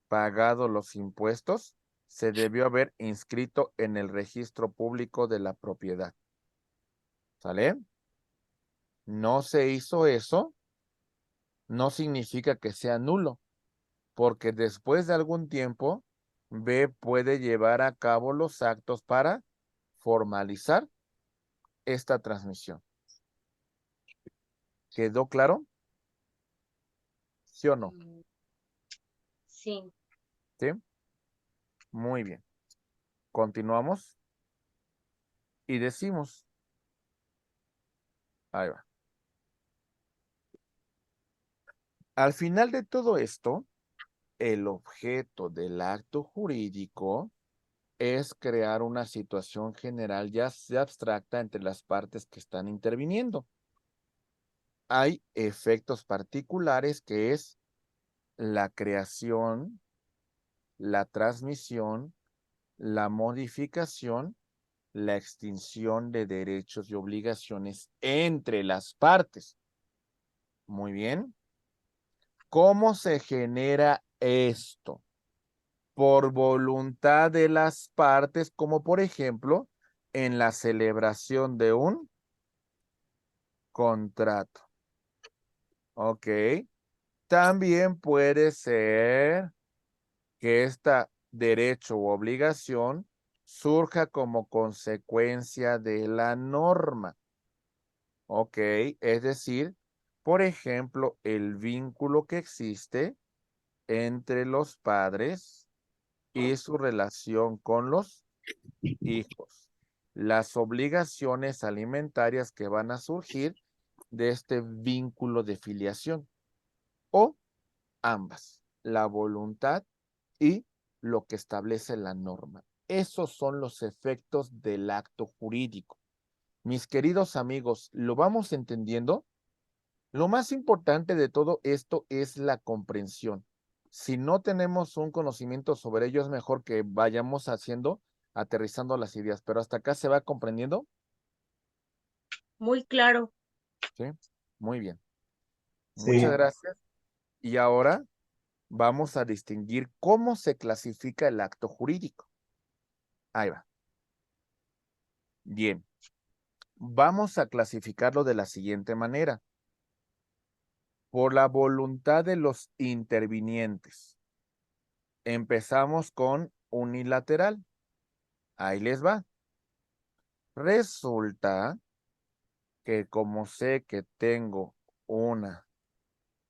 pagado los impuestos, se debió haber inscrito en el registro público de la propiedad, ¿sale? No se hizo eso, no significa que sea nulo, porque después de algún tiempo, B puede llevar a cabo los actos para formalizar esta transmisión. ¿Quedó claro? ¿Sí o no? Sí. ¿Sí? Muy bien. Continuamos y decimos, ahí va. Al final de todo esto, el objeto del acto jurídico es crear una situación general ya sea abstracta entre las partes que están interviniendo. Hay efectos particulares que es la creación, la transmisión, la modificación, la extinción de derechos y obligaciones entre las partes. Muy bien. ¿Cómo se genera esto? Por voluntad de las partes, como por ejemplo en la celebración de un contrato. Ok. También puede ser que este derecho u obligación surja como consecuencia de la norma. Ok. Es decir, por ejemplo, el vínculo que existe entre los padres y su relación con los hijos, las obligaciones alimentarias que van a surgir de este vínculo de filiación, o ambas, la voluntad y lo que establece la norma. Esos son los efectos del acto jurídico. Mis queridos amigos, ¿lo vamos entendiendo? Lo más importante de todo esto es la comprensión. Si no tenemos un conocimiento sobre ello, es mejor que vayamos haciendo aterrizando las ideas, pero hasta acá se va comprendiendo. Muy claro. ¿Sí? Muy bien. Sí. Muchas gracias. Y ahora vamos a distinguir cómo se clasifica el acto jurídico. Ahí va. Bien. Vamos a clasificarlo de la siguiente manera. Por la voluntad de los intervinientes. Empezamos con unilateral. Ahí les va. Resulta que como sé que tengo una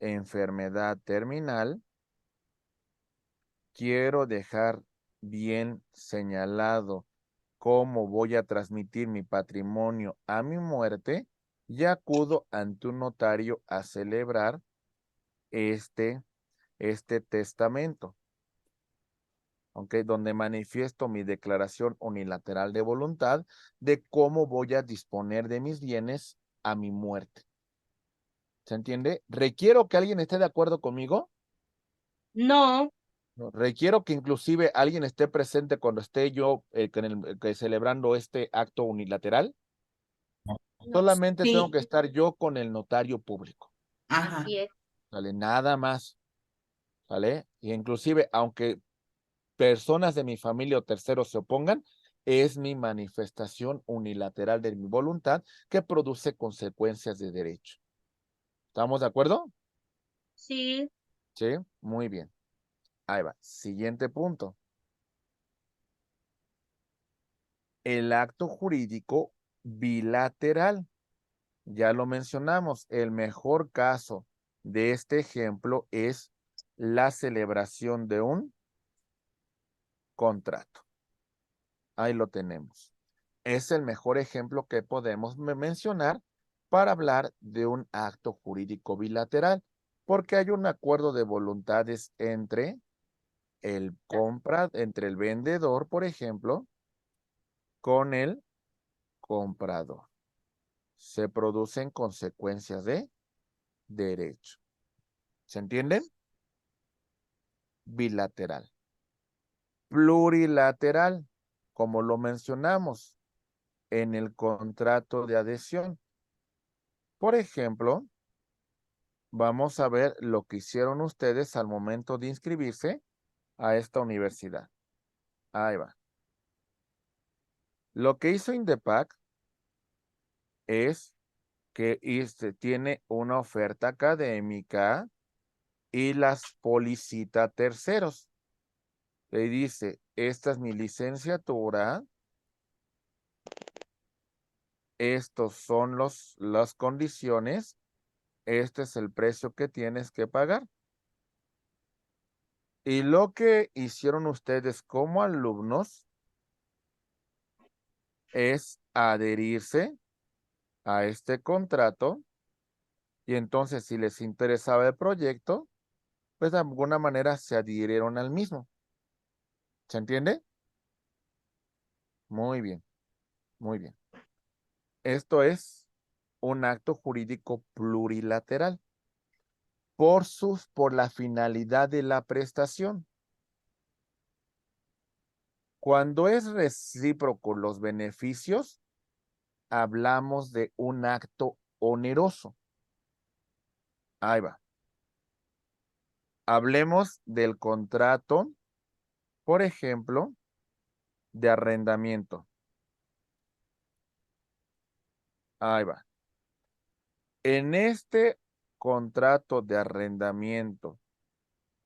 enfermedad terminal, quiero dejar bien señalado cómo voy a transmitir mi patrimonio a mi muerte y acudo ante un notario a celebrar este testamento, ¿ok? Donde manifiesto mi declaración unilateral de voluntad de cómo voy a disponer de mis bienes a mi muerte. ¿Se entiende? ¿Requiero que alguien esté de acuerdo conmigo? No, No, requiero que inclusive alguien esté presente cuando esté yo celebrando este acto unilateral. no, Solamente tengo Sí, que estar yo con el notario público. ajá. así es. ¿Sale? Nada más. ¿Vale? Y inclusive, aunque personas de mi familia o terceros se opongan, es mi manifestación unilateral de mi voluntad que produce consecuencias de derecho. ¿Estamos de acuerdo? Sí, Sí, muy bien. Ahí va. Siguiente punto. El acto jurídico bilateral. Ya lo mencionamos. El mejor caso de este ejemplo es la celebración de un contrato. Ahí lo tenemos. Es el mejor ejemplo que podemos mencionar para hablar de un acto jurídico bilateral, porque hay un acuerdo de voluntades entre entre el vendedor, por ejemplo, con el comprador. Se producen consecuencias de derecho. ¿Se entienden? Bilateral. Plurilateral, como lo mencionamos en el contrato de adhesión. Por ejemplo, vamos a ver lo que hicieron ustedes al momento de inscribirse a esta universidad. Ahí va. Lo que hizo Indepac es que tiene una oferta académica y las solicita a terceros. Le dice, esta es mi licenciatura, estos son las condiciones, este es el precio que tienes que pagar. Y lo que hicieron ustedes como alumnos es adherirse a este contrato y entonces si les interesaba el proyecto, pues de alguna manera se adhirieron al mismo. ¿Se entiende? Muy bien, muy bien. Esto es un acto jurídico plurilateral por la finalidad de la prestación. Cuando es recíproco los beneficios, hablamos de un acto oneroso. Ahí va. Hablemos del contrato, por ejemplo, de arrendamiento. Ahí va. En este contrato de arrendamiento,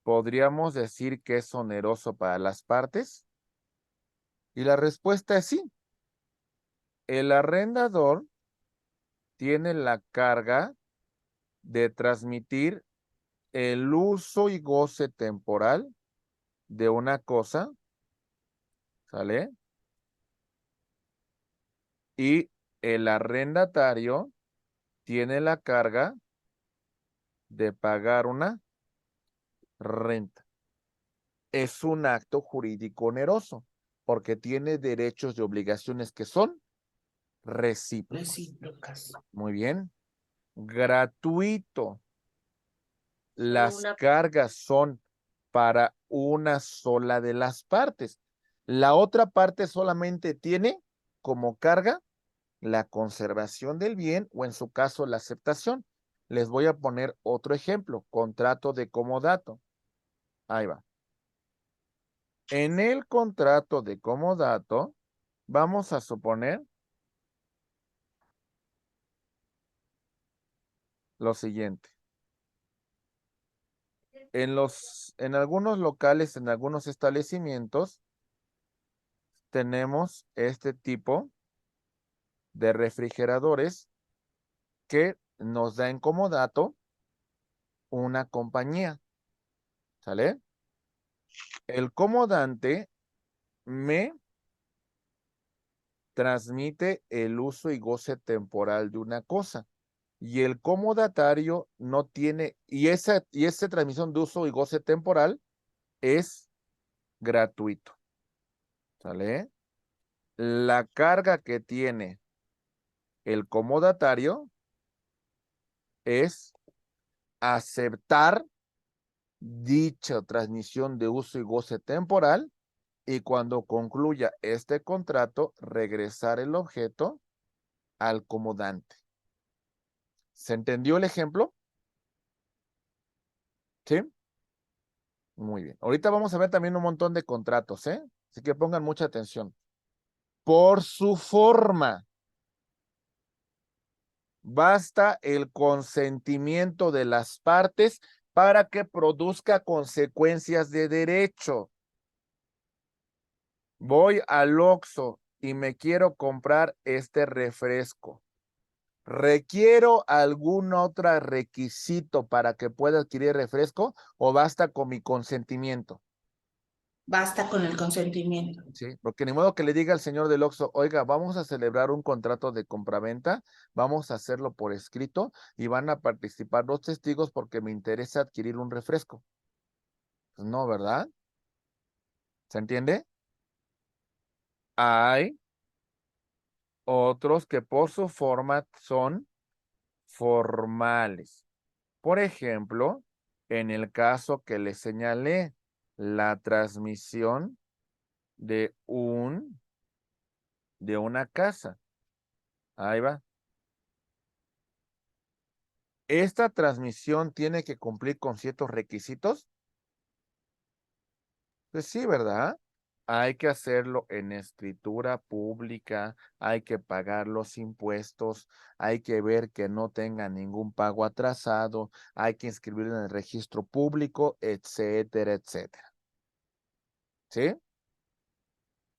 ¿podríamos decir que es oneroso para las partes? Y la respuesta es sí. El arrendador tiene la carga de transmitir el uso y goce temporal de una cosa, ¿sale? Y el arrendatario tiene la carga de pagar una renta. Es un acto jurídico oneroso porque tiene derechos y obligaciones que son recíprocos. Recíprocas. Muy bien. Gratuito. solo Las una, cargas son para una sola de las partes. La otra parte solamente tiene como carga la conservación del bien o en su caso la aceptación. Les voy a poner otro ejemplo, contrato de comodato. Ahí va. En el contrato de comodato, vamos a suponer lo siguiente. En algunos locales, en algunos establecimientos, tenemos este tipo de refrigeradores que nos da en comodato una compañía, ¿sale? El comodante me transmite el uso y goce temporal de una cosa. Y el comodatario no tiene, y esa transmisión de uso y goce temporal es gratuito. ¿Sale? La carga que tiene el comodatario es aceptar dicha transmisión de uso y goce temporal y cuando concluya este contrato, regresar el objeto al comodante. ¿Se entendió el ejemplo? ¿Sí? Muy bien. Ahorita vamos a ver también un montón de contratos, ¿eh? Así que pongan mucha atención. Por su forma, basta el consentimiento de las partes para que produzca consecuencias de derecho. Voy al Oxxo y me quiero comprar este refresco. ¿Requiero algún otro requisito para que pueda adquirir refresco o basta con mi consentimiento? Basta con el consentimiento. Sí, porque ni modo que le diga al señor del Oxxo, oiga, vamos a celebrar un contrato de compraventa, vamos a hacerlo por escrito y van a participar 2 testigos porque me interesa adquirir un refresco. Pues no, ¿verdad? ¿Se entiende? Hay otros que por su forma son formales. Por ejemplo, en el caso que le señalé, la transmisión de una casa. Ahí va. ¿Esta transmisión tiene que cumplir con ciertos requisitos? Pues sí, ¿verdad? Hay que hacerlo en escritura pública, hay que pagar los impuestos, hay que ver que no tenga ningún pago atrasado, hay que inscribirlo en el registro público, etcétera, etcétera. ¿Sí?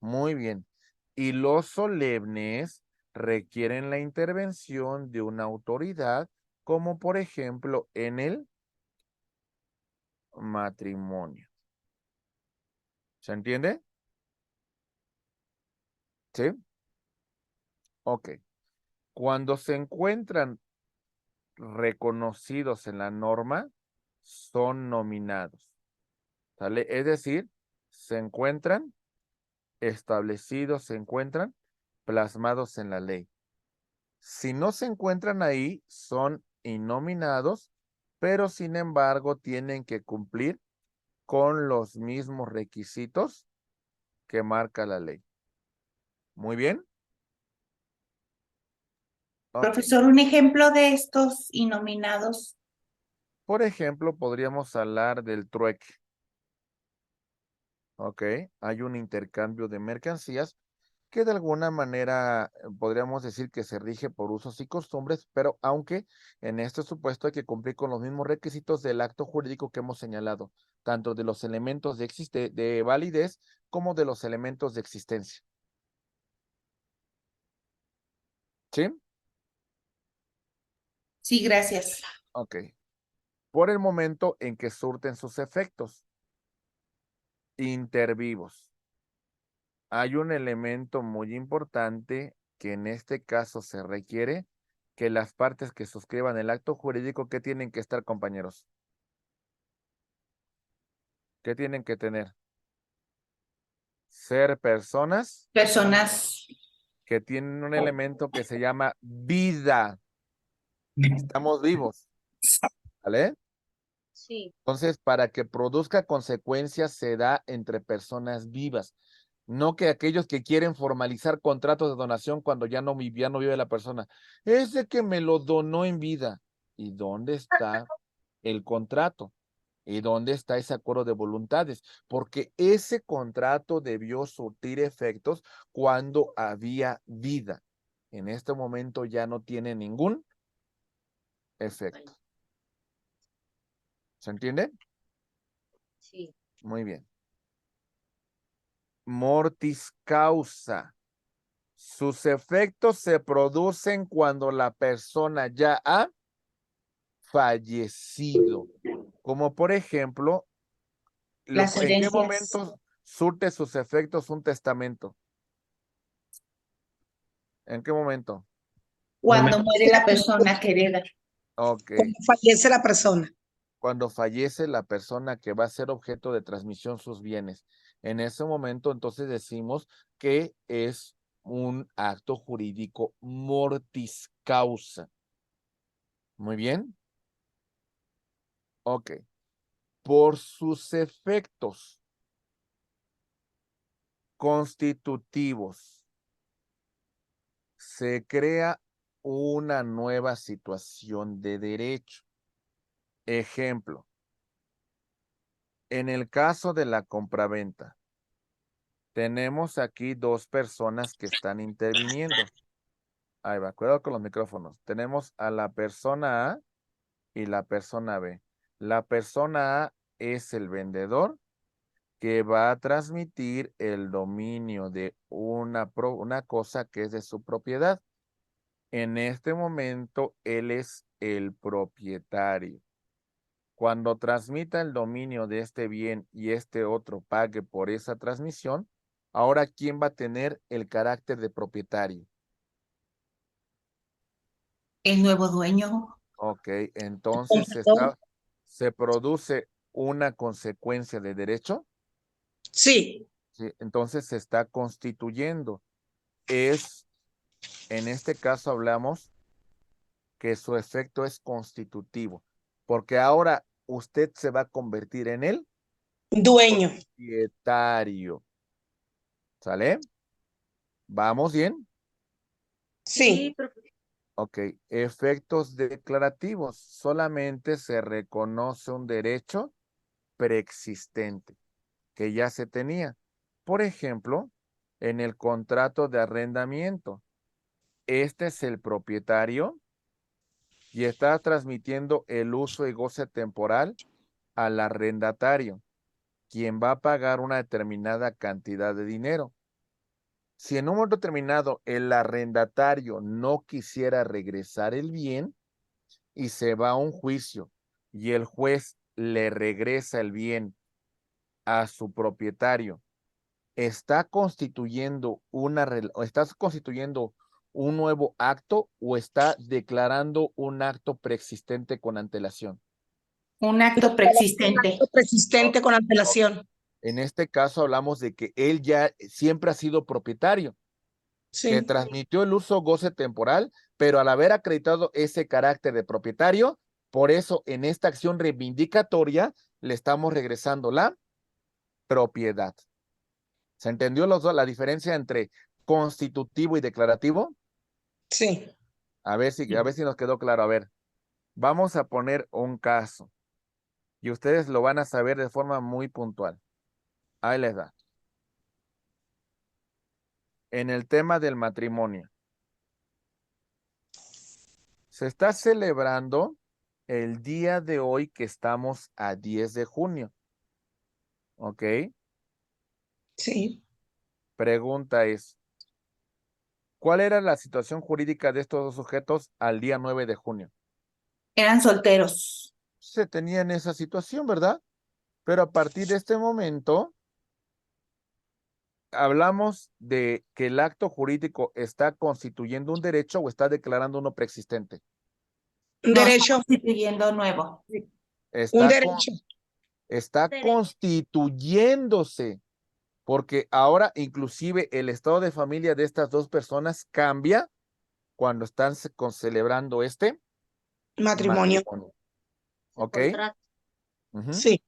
Muy bien. Y los solemnes requieren la intervención de una autoridad, como por ejemplo en el matrimonio. ¿Se entiende? ¿Sí? Ok. Cuando se encuentran reconocidos en la norma, son nominados. ¿Sale? Es decir, se encuentran establecidos, se encuentran plasmados en la ley. Si no se encuentran ahí, son innominados, pero sin embargo tienen que cumplir con los mismos requisitos que marca la ley. Muy bien. Ok. Profesor, un ejemplo de estos innominados. Por ejemplo, podríamos hablar del trueque. Ok, hay un intercambio de mercancías que de alguna manera podríamos decir que se rige por usos y costumbres, pero aunque en este supuesto hay que cumplir con los mismos requisitos del acto jurídico que hemos señalado, tanto de los elementos de validez como de los elementos de existencia. ¿Sí? Sí, gracias. Ok. Por el momento en que surten sus efectos intervivos. Hay un elemento muy importante que en este caso se requiere que las partes que suscriban el acto jurídico, ¿qué tienen que estar, compañeros? ¿Qué tienen que tener? Ser personas Personas. que tienen un elemento que se llama vida. Estamos vivos, ¿vale? Sí. Entonces, para que produzca consecuencias se da entre personas vivas. No que aquellos que quieren formalizar contratos de donación cuando ya no vive la persona. Es de que me lo donó en vida. ¿Y dónde está el contrato? ¿Y dónde está ese acuerdo de voluntades? Porque ese contrato debió surtir efectos cuando había vida. En este momento ya no tiene ningún efecto. ¿Se entiende? Sí. Muy bien. Mortis causa. Sus efectos se producen cuando la persona ya ha fallecido. Como por ejemplo, Las ¿en qué herencias. momento surte sus efectos un testamento? ¿En qué momento? Cuando muere la persona querida. Ok. Cuando fallece la persona. Cuando fallece la persona que va a ser objeto de transmisión sus bienes. En ese momento, entonces decimos que es un acto jurídico mortis causa. Muy bien. Ok. Por sus efectos constitutivos se crea una nueva situación de derecho. Ejemplo, en el caso de la compraventa, tenemos aquí dos personas que están interviniendo. Ahí va, cuidado con los micrófonos. Tenemos a la persona A y la persona B. La persona A es el vendedor que va a transmitir el dominio de una cosa que es de su propiedad. En este momento, él es el propietario. Cuando transmita el dominio de este bien y este otro pague por esa transmisión, ahora, ¿quién va a tener el carácter de propietario? El nuevo dueño. Ok, entonces Comprador. se produce una consecuencia de derecho. Sí. ¿Sí? Entonces se está constituyendo. En este caso hablamos que su efecto es constitutivo, porque ahora usted se va a convertir en el Dueño. propietario. ¿Sale? ¿Vamos bien? Sí. Ok, efectos declarativos. Solamente se reconoce un derecho preexistente que ya se tenía. Por ejemplo, en el contrato de arrendamiento, este es el propietario y está transmitiendo el uso y goce temporal al arrendatario, quien va a pagar una determinada cantidad de dinero. Si en un momento determinado el arrendatario no quisiera regresar el bien y se va a un juicio y el juez le regresa el bien a su propietario, ¿está constituyendo estás constituyendo un nuevo acto o está declarando un acto preexistente con antelación? Un acto preexistente. Persistente con antelación. En este caso hablamos de que él ya siempre ha sido propietario, que Sí. transmitió el uso goce temporal, pero al haber acreditado ese carácter de propietario, por eso en esta acción reivindicatoria le estamos regresando la propiedad. ¿Se entendió la diferencia entre constitutivo y declarativo? Sí. A ver si nos quedó claro. A ver, vamos a poner un caso y ustedes lo van a saber de forma muy puntual. Ahí les da. En el tema del matrimonio, se está celebrando el día de hoy que estamos a 10 de junio. ¿Ok? Sí. Pregunta es, ¿cuál era la situación jurídica de estos dos sujetos al día 9 de junio? Eran solteros. Se tenían esa situación, ¿verdad? Pero a partir de este momento, hablamos de que el acto jurídico está constituyendo un derecho o está declarando uno preexistente. Un No, está derecho. constituyendo nuevo. Un Está, derecho. está constituyéndose, porque ahora inclusive el estado de familia de estas dos personas cambia cuando están celebrando este Matrimonio. matrimonio. ¿Ok? Contrato. Ujú. Sí.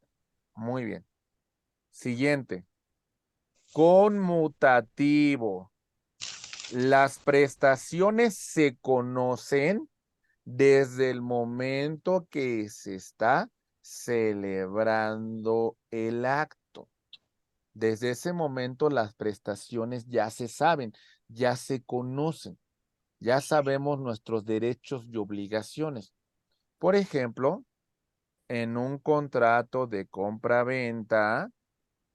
Muy bien. Siguiente. Conmutativo. Las prestaciones se conocen desde el momento que se está celebrando el acto. Desde ese momento las prestaciones ya se saben, ya se conocen, ya sabemos nuestros derechos y obligaciones. Por ejemplo, en un contrato de compra-venta,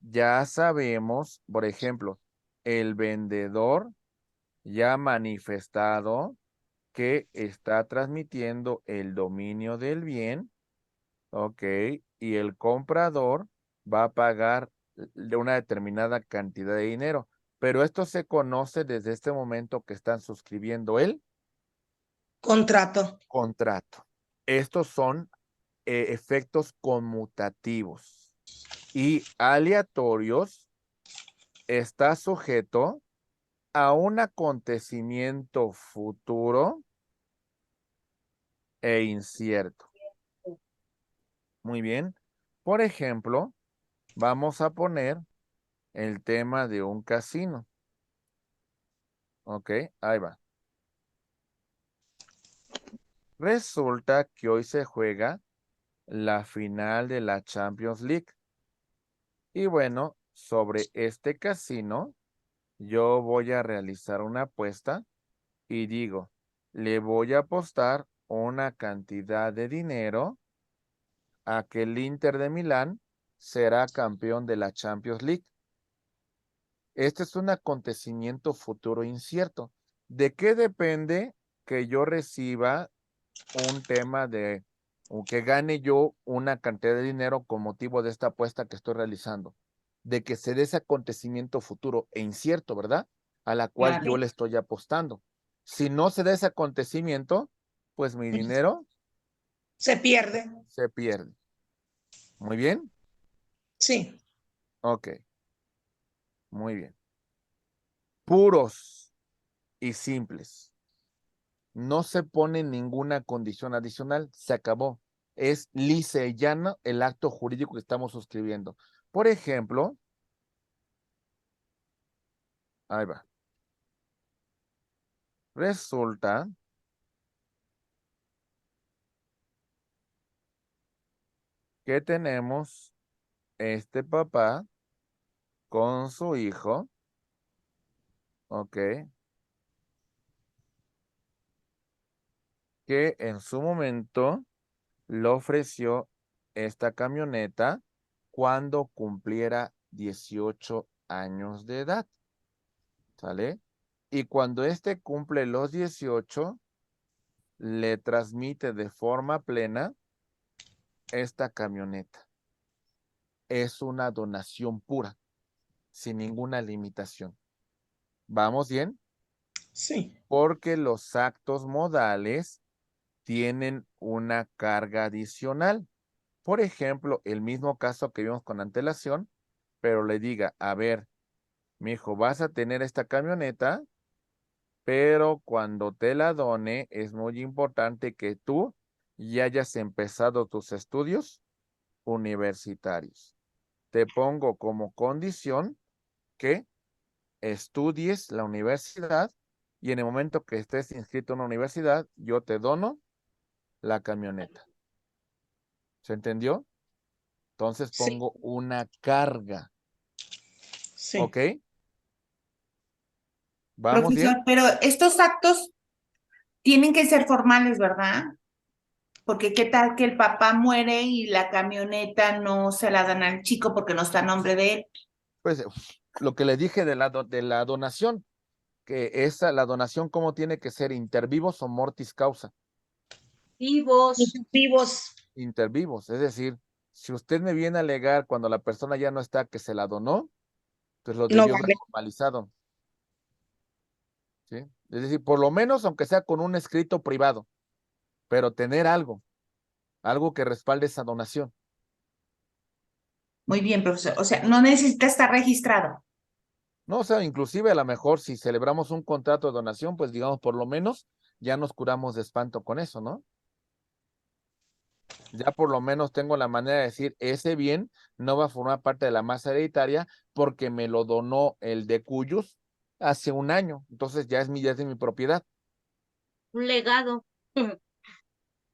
ya sabemos, por ejemplo, el vendedor ya ha manifestado que está transmitiendo el dominio del bien, ¿ok? Y el comprador va a pagar de una determinada cantidad de dinero. Pero esto se conoce desde este momento que están suscribiendo el Contrato. contrato. Estos son efectos conmutativos y aleatorios. Está sujeto a un acontecimiento futuro e incierto. Muy bien. Por ejemplo, vamos a poner el tema de un casino. Ok, ahí va. Resulta que hoy se juega la final de la Champions League. Y bueno, sobre este casino, yo voy a realizar una apuesta y digo, le voy a apostar una cantidad de dinero a que el Inter de Milán será campeón de la Champions League. Este es un acontecimiento futuro incierto. ¿De qué depende que yo reciba un tema de o que gane yo una cantidad de dinero con motivo de esta apuesta que estoy realizando? De que se dé ese acontecimiento futuro e incierto, ¿verdad? A la cual Claro. yo le estoy apostando. Si no se da ese acontecimiento, pues mi dinero Se pierde. se pierde. Muy bien. Sí. Ok. Muy bien. Puros y simples. No se pone ninguna condición adicional. Se acabó. Es lisa y llana el acto jurídico que estamos suscribiendo. Por ejemplo, ahí va. Resulta que tenemos este papá con su hijo, ¿ok? Que en su momento le ofreció esta camioneta cuando cumpliera 18 años de edad, ¿sale? Y cuando este cumple los 18, le transmite de forma plena esta camioneta. Es una donación pura, sin ninguna limitación. ¿Vamos bien? Sí. Porque los actos modales tienen una carga adicional. Por ejemplo, el mismo caso que vimos con antelación, pero le diga, a ver, mi hijo, vas a tener esta camioneta, pero cuando te la done es muy importante que tú ya hayas empezado tus estudios universitarios. Te pongo como condición que estudies la universidad y en el momento que estés inscrito en la universidad, yo te dono la camioneta. ¿Se entendió? Entonces Sí. pongo una carga. Sí. ¿Ok? ¿Vamos Profesor, bien? pero estos actos tienen que ser formales, ¿verdad? Porque qué tal que el papá muere y la camioneta no se la dan al chico porque no está a nombre de él. Pues lo que le dije de la donación, que esa, la donación, ¿cómo tiene que ser? ¿Inter vivos o mortis causa? Vivos. Vivos. Inter vivos. Es decir, si usted me viene a alegar cuando la persona ya no está que se la donó, pues lo No debió haber vale. formalizado. ¿Sí? Es decir, por lo menos, aunque sea con un escrito privado, pero tener algo que respalde esa donación. Muy bien, profesor. O sea, no necesita estar registrado. No, o sea, inclusive a lo mejor si celebramos un contrato de donación, pues digamos, por lo menos ya nos curamos de espanto con eso, ¿no? Ya por lo menos tengo la manera de decir, ese bien no va a formar parte de la masa hereditaria porque me lo donó el de Cuyus hace un año. Entonces ya es de mi propiedad. Un legado.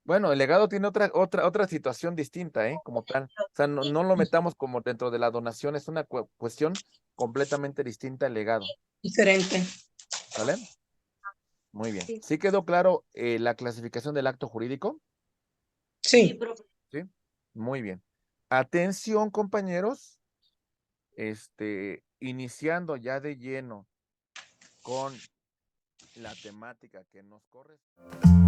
Bueno, el legado tiene otra situación distinta, como tal. O sea, no lo metamos como dentro de la donación, es una cuestión completamente distinta al legado. Diferente. ¿Sale? Muy bien. Sí, ¿Sí quedó claro la clasificación del acto jurídico? sí, Sí. profe. Sí. Muy bien. Atención, compañeros. Iniciando ya de lleno con la temática que nos corresponde.